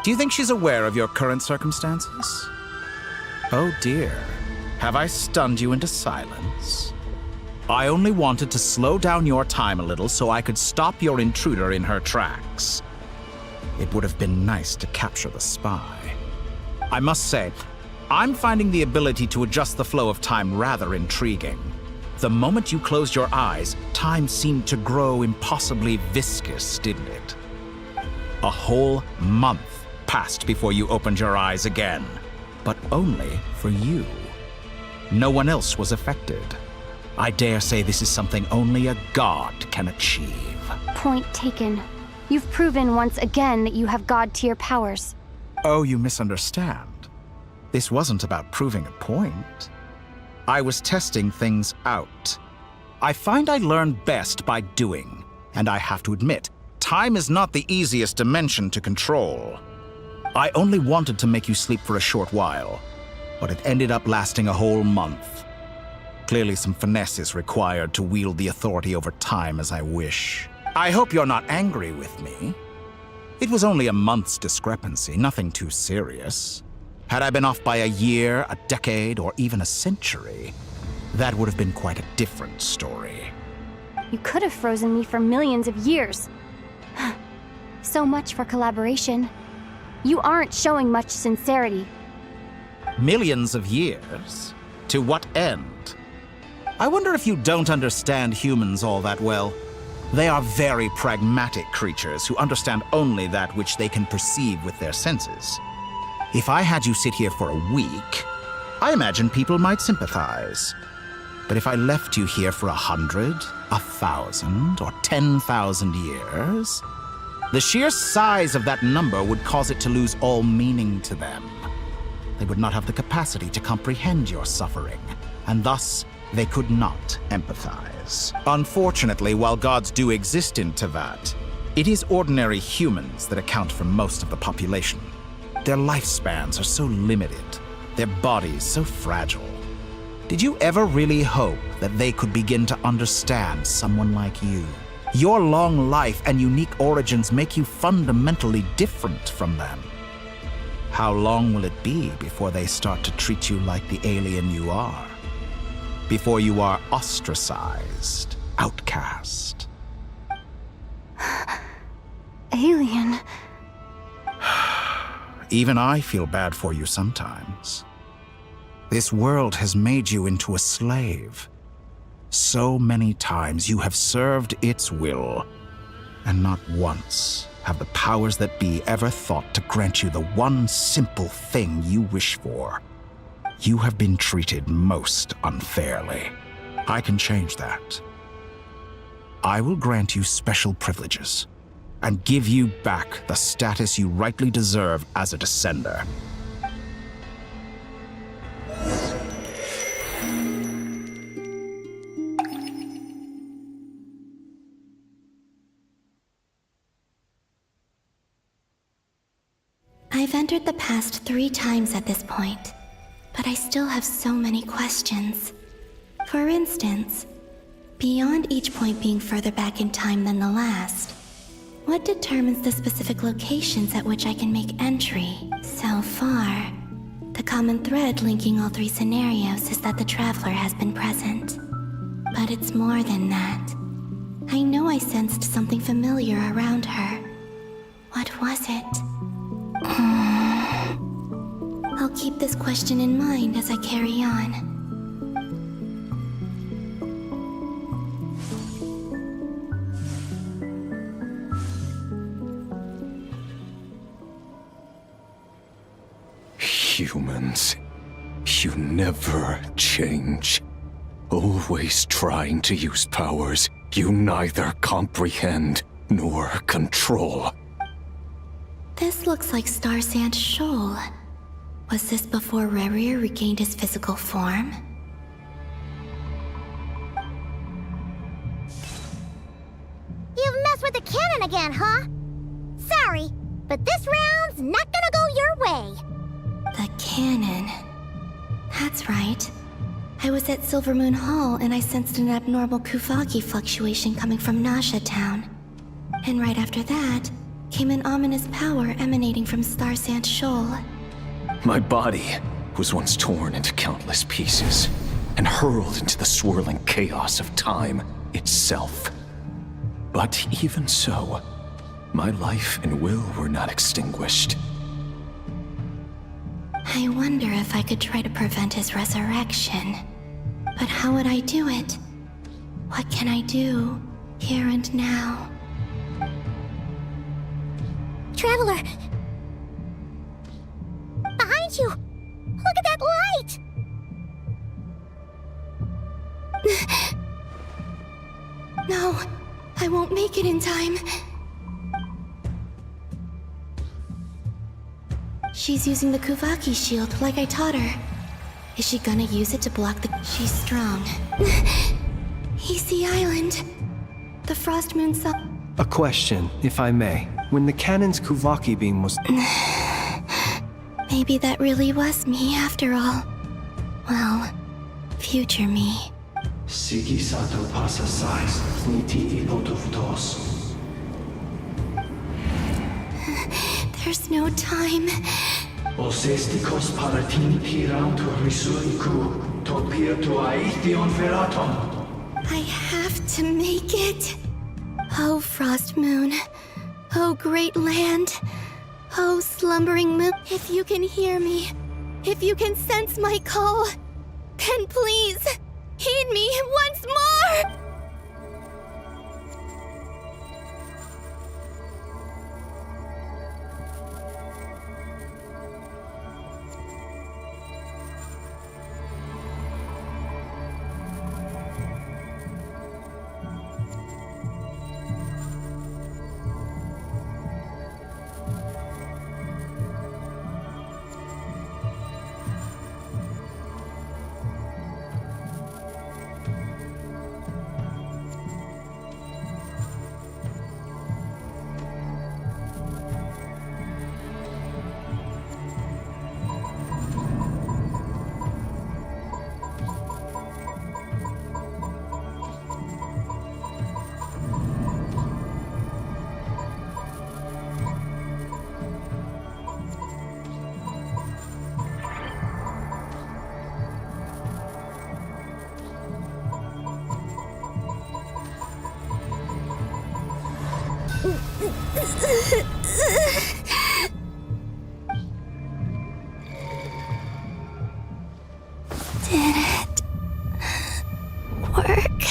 Speaker 15: Do you think she's aware of your current circumstances? Oh dear. Have I stunned you into silence? I only wanted to slow down your time a little so I could stop your intruder in her tracks. It would have been nice to capture the spy. I must say, I'm finding the ability to adjust the flow of time rather intriguing. The moment you closed your eyes, time seemed to grow impossibly viscous, didn't it? A whole month passed before you opened your eyes again, but only for you. No one else was affected. I dare say this is something only a god can achieve.
Speaker 14: Point taken. You've proven once again that you have god-tier powers.
Speaker 15: Oh, you misunderstand. This wasn't about proving a point. I was testing things out. I find I learn best by doing, and I have to admit, time is not the easiest dimension to control. I only wanted to make you sleep for a short while. but it ended up lasting a whole month. Clearly some finesse is required to wield the authority over time as I wish. I hope you're not angry with me. It was only a month's discrepancy, nothing too serious. Had I been off by a year, a decade, or even a century, that would have been quite a different story.
Speaker 14: You could have frozen me for millions of years. So much for collaboration. You aren't showing much sincerity.
Speaker 15: Millions of years? To what end? I wonder if you don't understand humans all that well. They are very pragmatic creatures who understand only that which they can perceive with their senses. If I had you sit here for a week, I imagine people might sympathize. But if I left you here for 100, 1,000, or 10,000 years, the sheer size of that number would cause it to lose all meaning to them. They would not have the capacity to comprehend your suffering, and thus they could not empathize. Unfortunately, while gods do exist in Teyvat, it is ordinary humans that account for most of the population. Their lifespans are so limited, their bodies so fragile. Did you ever really hope that they could begin to understand someone like you? Your long life and unique origins make you fundamentally different from them. How long will it be before they start to treat you like the alien you are? Before you are ostracized, outcast?
Speaker 14: Alien.
Speaker 15: Even I feel bad for you sometimes. This world has made you into a slave. So many times you have served its will, and not once have the powers that be ever thought to grant you the one simple thing you wish for. You have been treated most unfairly. I can change that. I will grant you special privileges, and give you back the status you rightly deserve as a descender.
Speaker 7: I've entered the past 3 times at this point, but I still have so many questions. For instance, beyond each point being further back in time than the last, what determines the specific locations at which I can make entry? So far, the common thread linking all 3 scenarios is that the Traveler has been present. But it's more than that. I know I sensed something familiar around her. What was it? I'll keep this question in mind as I carry on.
Speaker 17: Humans, you never change. Always trying to use powers you neither comprehend nor control.
Speaker 7: This looks like Star Sand Shoal. Was this before Rerir regained his physical form?
Speaker 18: You've messed with the cannon again, huh? Sorry, but this round's not gonna go your way.
Speaker 7: The cannon. That's right. I was at Silvermoon Hall and I sensed an abnormal Kuvaki fluctuation coming from Nasha Town. And right after that, came an ominous power emanating from Star Sand Shoal.
Speaker 17: My body was once torn into countless pieces and hurled into the swirling chaos of time itself. But even so, my life and will were not extinguished.
Speaker 7: I wonder if I could try to prevent his resurrection. But how would I do it? What can I do, here and now?
Speaker 18: Traveler! Behind you! Look at that light!
Speaker 7: No, I won't make it in time. She's using the Kuvaki shield like I taught her. Is she gonna use it to block the... She's strong. He's the island. The Frost Moon Sun...
Speaker 5: A question, if I may. When the cannon's Kuvaki beam was...
Speaker 7: Maybe that really was me after all. Well, future me.
Speaker 17: Sigi sato pasa sais, niti ipotovtos.
Speaker 7: There's no time.
Speaker 17: Osestikos palatini tiram to risuriku, topir to aithion veraton.
Speaker 7: I have to make it. Oh, Frost Moon. Oh, great land. Oh, slumbering moon. If you can hear me, if you can sense my call, then please, heed me once more! Did it work?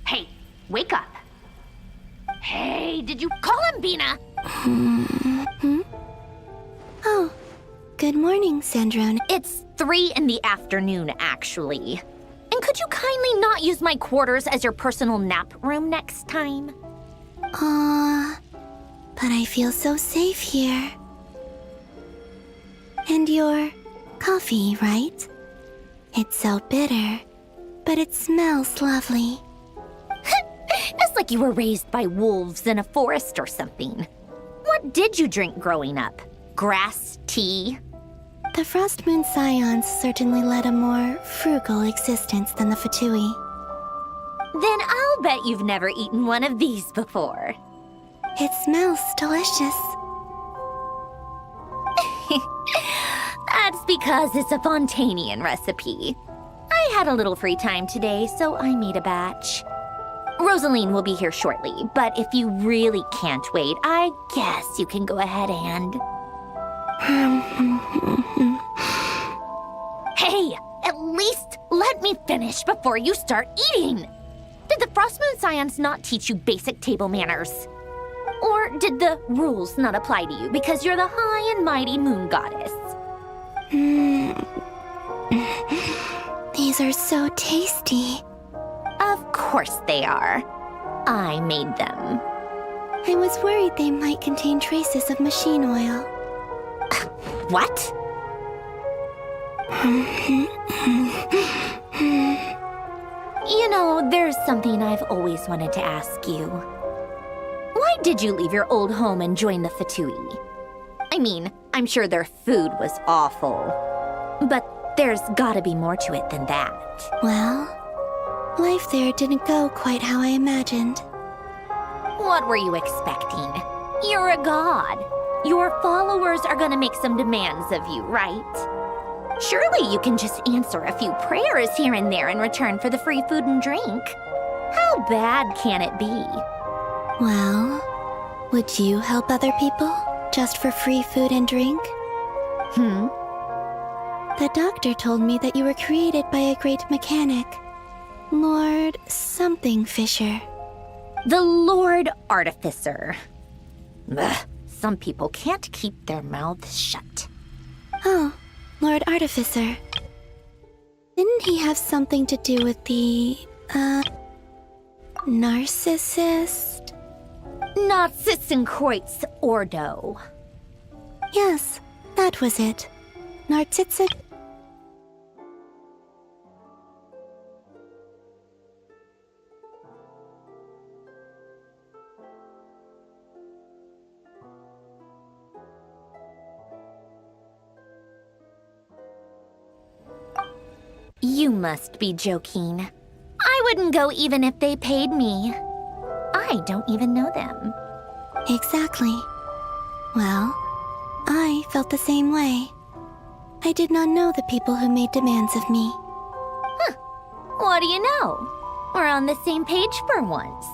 Speaker 2: Hey, wake up. Hey, did you call him, Bina?
Speaker 7: Oh, good morning, Sandrone.
Speaker 2: It's 3 in the afternoon, actually. And could you kindly not use my quarters as your personal nap room next time?
Speaker 7: Aw, but I feel so safe here. And your coffee, right? It's so bitter, but it smells lovely.
Speaker 2: It's like you were raised by wolves in a forest or something. What did you drink growing up? Grass tea?
Speaker 7: The Frost Moon Scions certainly led a more frugal existence than the Fatui.
Speaker 2: Then I'll bet you've never eaten one of these before.
Speaker 7: It smells delicious.
Speaker 2: That's because it's a Fontanian recipe. I had a little free time today, so I made a batch. Rosaline will be here shortly, but if you really can't wait, I guess you can go ahead and... Hey, at least let me finish before you start eating! Did the Frost Moon Scions not teach you basic table manners? Or did the rules not apply to you because you're the high and mighty moon goddess?
Speaker 7: These are so tasty.
Speaker 2: Of course they are. I made them.
Speaker 7: I was worried they might contain traces of machine oil.
Speaker 2: What? You know, there's something I've always wanted to ask you. Why did you leave your old home and join the Fatui? I mean, I'm sure their food was awful. But there's gotta be more to it than that.
Speaker 7: Well, life there didn't go quite how I imagined.
Speaker 2: What were you expecting? You're a god. Your followers are gonna make some demands of you, right? Surely you can just answer a few prayers here and there in return for the free food and drink. How bad can it be?
Speaker 7: Well, would you help other people just for free food and drink? The doctor told me that you were created by a great mechanic, Lord something Fisher.
Speaker 2: The Lord Artificer. Ugh, some people can't keep their mouths shut.
Speaker 7: Oh, Lord Artificer. Didn't he have something to do with the, narcissist?
Speaker 2: Narcissenkreuz Ordo.
Speaker 7: Yes, that was it. Narcissist
Speaker 2: You must be joking. I wouldn't go even if they paid me. I don't even know them.
Speaker 7: Exactly. Well, I felt the same way. I did not know the people who made demands of me.
Speaker 2: What do you know? We're on the same page for once.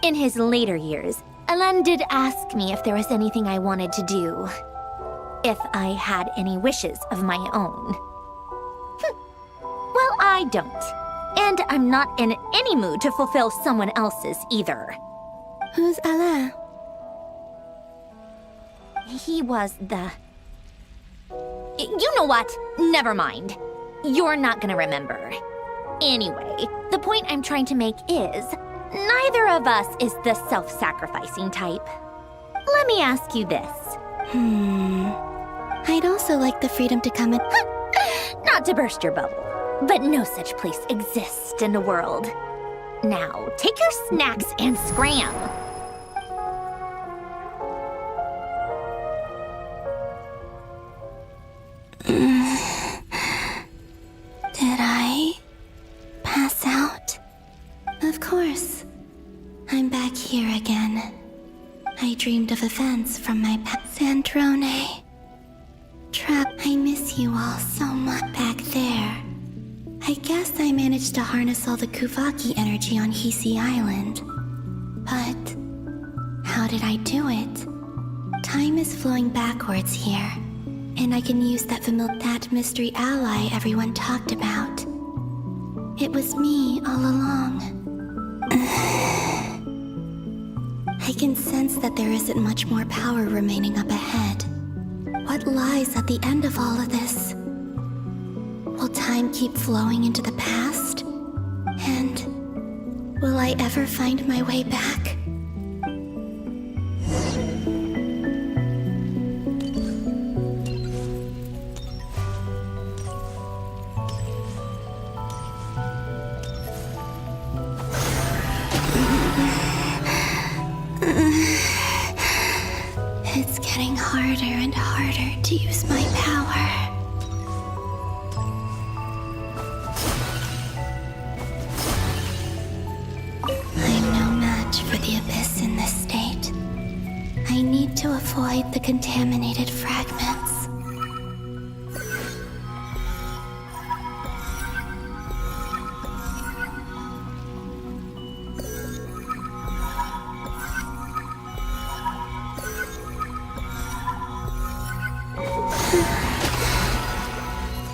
Speaker 2: In his later years, Alan did ask me if there was anything I wanted to do. If I had any wishes of my own. Well, I don't. And I'm not in any mood to fulfill someone else's either.
Speaker 7: Who's Alain?
Speaker 2: He was the... You know what? Never mind. You're not gonna remember. Anyway, the point I'm trying to make is, neither of us is the self-sacrificing type. Let me ask you this.
Speaker 7: I'd also like the freedom to come and...
Speaker 2: Not to burst your bubble, but no such place exists in the world. Now, take your snacks and scram.
Speaker 7: Did I pass out? Of course. I'm back here again. I dreamed of events from my past. Sandrone. Trap, I miss you all so much back there. I guess I managed to harness all the Kuvaki energy on Hisi Island. But how did I do it? Time is flowing backwards here, and I can use that mystery ally everyone talked about. It was me all along. I can sense that there isn't much more power remaining up ahead. What lies at the end of all of this? Will time keep flowing into the past? And will I ever find my way back? It's getting harder and harder to use my power. I'm no match for the Abyss in this state. I need to avoid the contaminated fragments.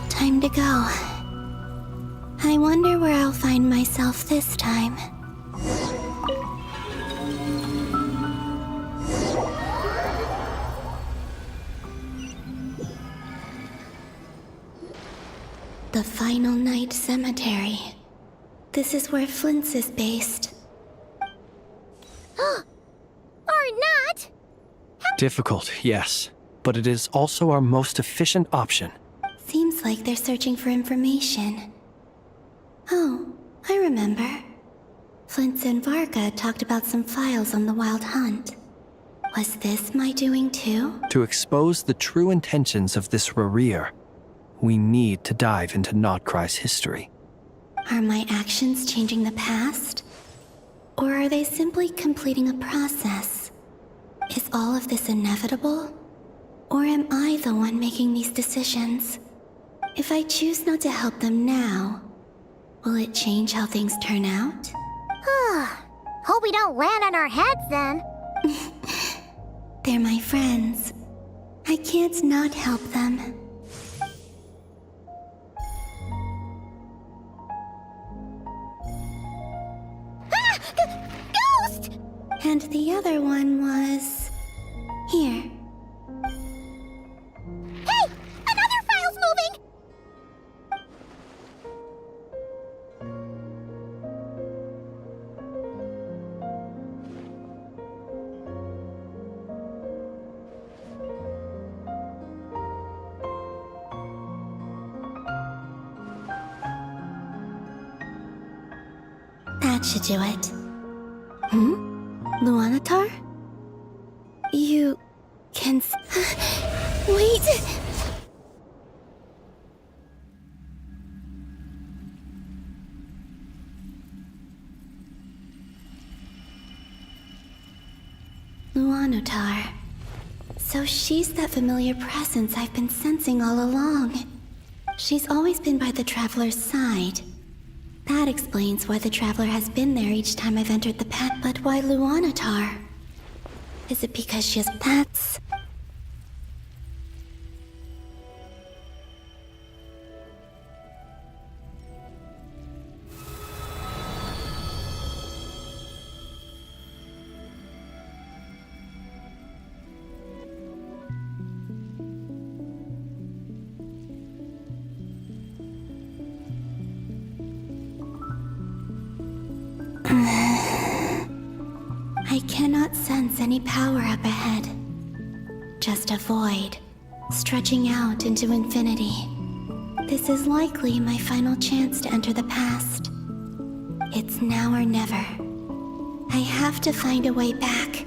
Speaker 7: Time to go. I wonder where I'll find myself this time. The Final Night Cemetery. This is where Flint's is based.
Speaker 18: Or not!
Speaker 5: Difficult, yes, but it is also our most efficient option.
Speaker 7: Seems like they're searching for information. Oh, I remember. Flint's and Varga talked about some files on the Wild Hunt. Was this my doing too?
Speaker 5: To expose the true intentions of this Rerir, we need to dive into Notcry's history.
Speaker 7: Are my actions changing the past? Or are they simply completing a process? Is all of this inevitable? Or am I the one making these decisions? If I choose not to help them now, will it change how things turn out?
Speaker 18: Hope we don't land on our heads then.
Speaker 7: They're my friends. I can't not help them.
Speaker 18: Ghost!
Speaker 7: And the other one was... here.
Speaker 18: Hey! Another file's moving!
Speaker 7: That should do it. Luanatar? You... can... Wait! Luonotar. So she's that familiar presence I've been sensing all along. She's always been by the Traveler's side. That explains why the Traveler has been there each time I've entered the path. But why Luonotar? Is it because she has pets? I cannot sense any power up ahead. Just a void, stretching out into infinity. This is likely my final chance to enter the past. It's now or never. I have to find a way back.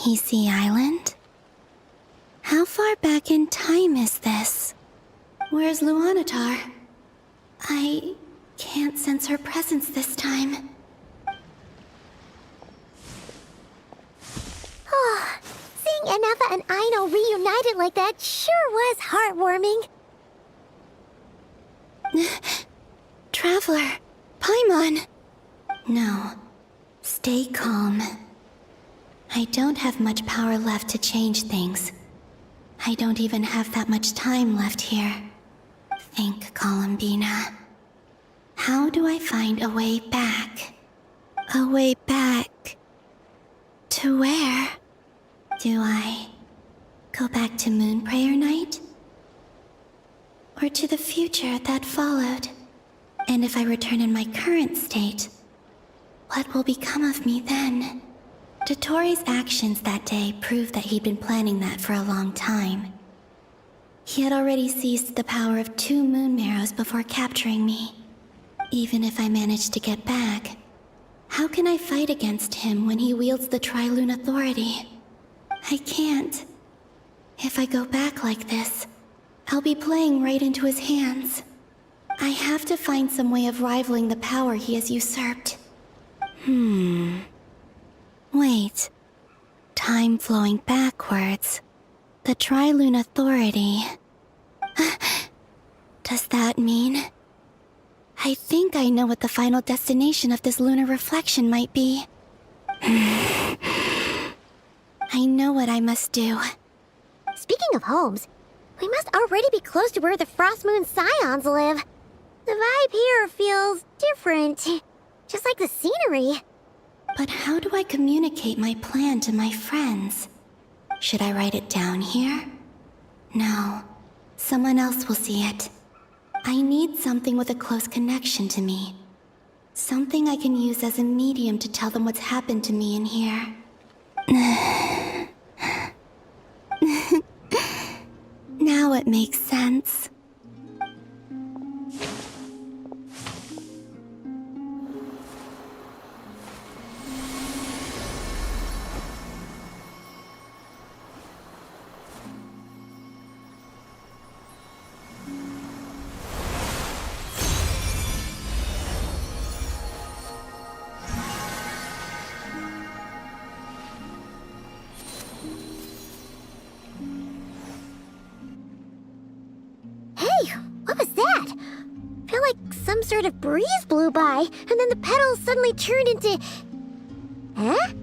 Speaker 7: Easy Island? How far back in time is this? Where's Luonotar? I can't sense her presence this time.
Speaker 18: Oh, seeing Anafa and Aino reunited like that sure was heartwarming.
Speaker 7: Traveler, Paimon. No, stay calm. I don't have much power left to change things. I don't even have that much time left here. Think, Columbina. How do I find a way back? A way back... to where? Do I go back to Moon Prayer Night? Or to the future that followed? And if I return in my current state, what will become of me then? Dotori's actions that day proved that he'd been planning that for a long time. He had already seized the power of 2 moon marrows before capturing me. Even if I managed to get back, how can I fight against him when he wields the Tri-Lune Authority? I can't. If I go back like this, I'll be playing right into his hands. I have to find some way of rivaling the power he has usurped. Wait. Time flowing backwards. The Tri-Lune Authority. Does that mean... I think I know what the final destination of this lunar reflection might be. I know what I must do.
Speaker 18: Speaking of homes, we must already be close to where the Frost Moon Scions live. The vibe here feels different, just like the scenery.
Speaker 7: But how do I communicate my plan to my friends? Should I write it down here? No. Someone else will see it. I need something with a close connection to me. Something I can use as a medium to tell them what's happened to me in here. Now it makes sense.
Speaker 18: What was that? I feel like some sort of breeze blew by, and then the petals suddenly turned into... Huh?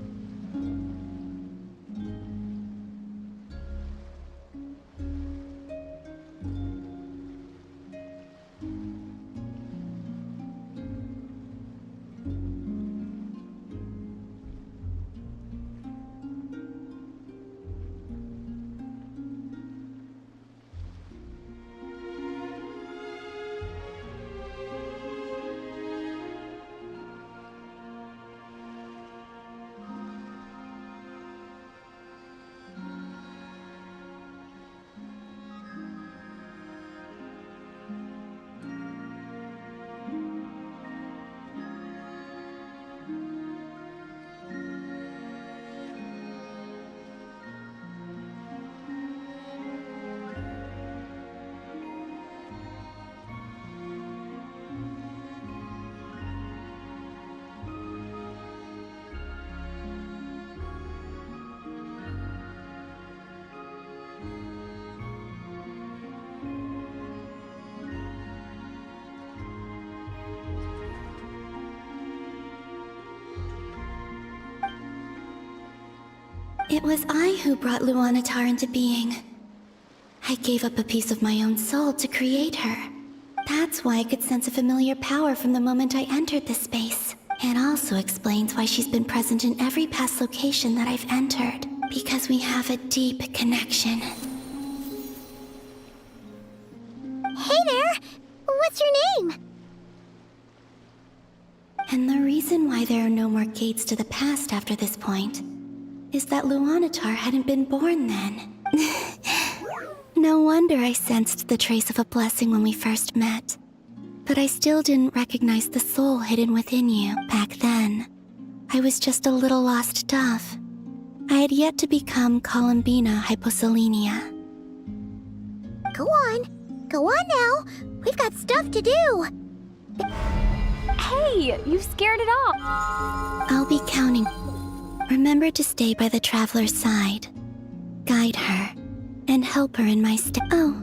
Speaker 7: It was I who brought Luanatar into being. I gave up a piece of my own soul to create her. That's why I could sense a familiar power from the moment I entered this space. It also explains why she's been present in every past location that I've entered. Because we have a deep connection.
Speaker 18: Hey there! What's your name?
Speaker 7: And the reason why there are no more gates to the past after this point is that Luanatar hadn't been born then. No wonder I sensed the trace of a blessing when we first met. But I still didn't recognize the soul hidden within you back then. I was just a little lost dove. I had yet to become Columbina Hyposelenia.
Speaker 18: Go on. Go on now. We've got stuff to do.
Speaker 14: Hey, you scared it off.
Speaker 7: I'll be counting. Remember to stay by the traveler's side. Guide her, and help her in my Oh,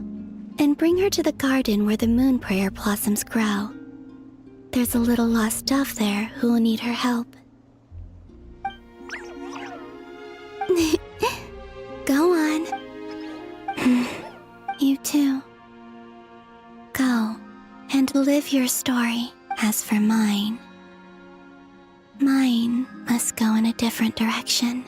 Speaker 7: and bring her to the garden where the moon prayer blossoms grow. There's a little lost dove there who will need her help. Go on. You too. Go, and live your story. As for mine must go in a different direction.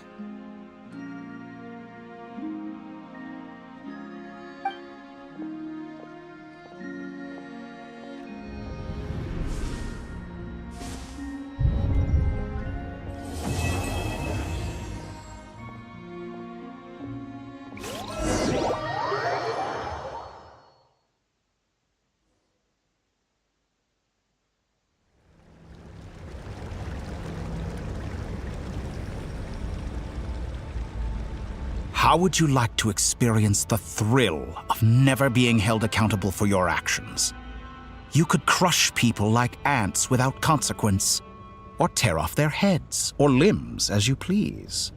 Speaker 15: How would you like to experience the thrill of never being held accountable for your actions? You could crush people like ants without consequence, or tear off their heads or limbs as you please.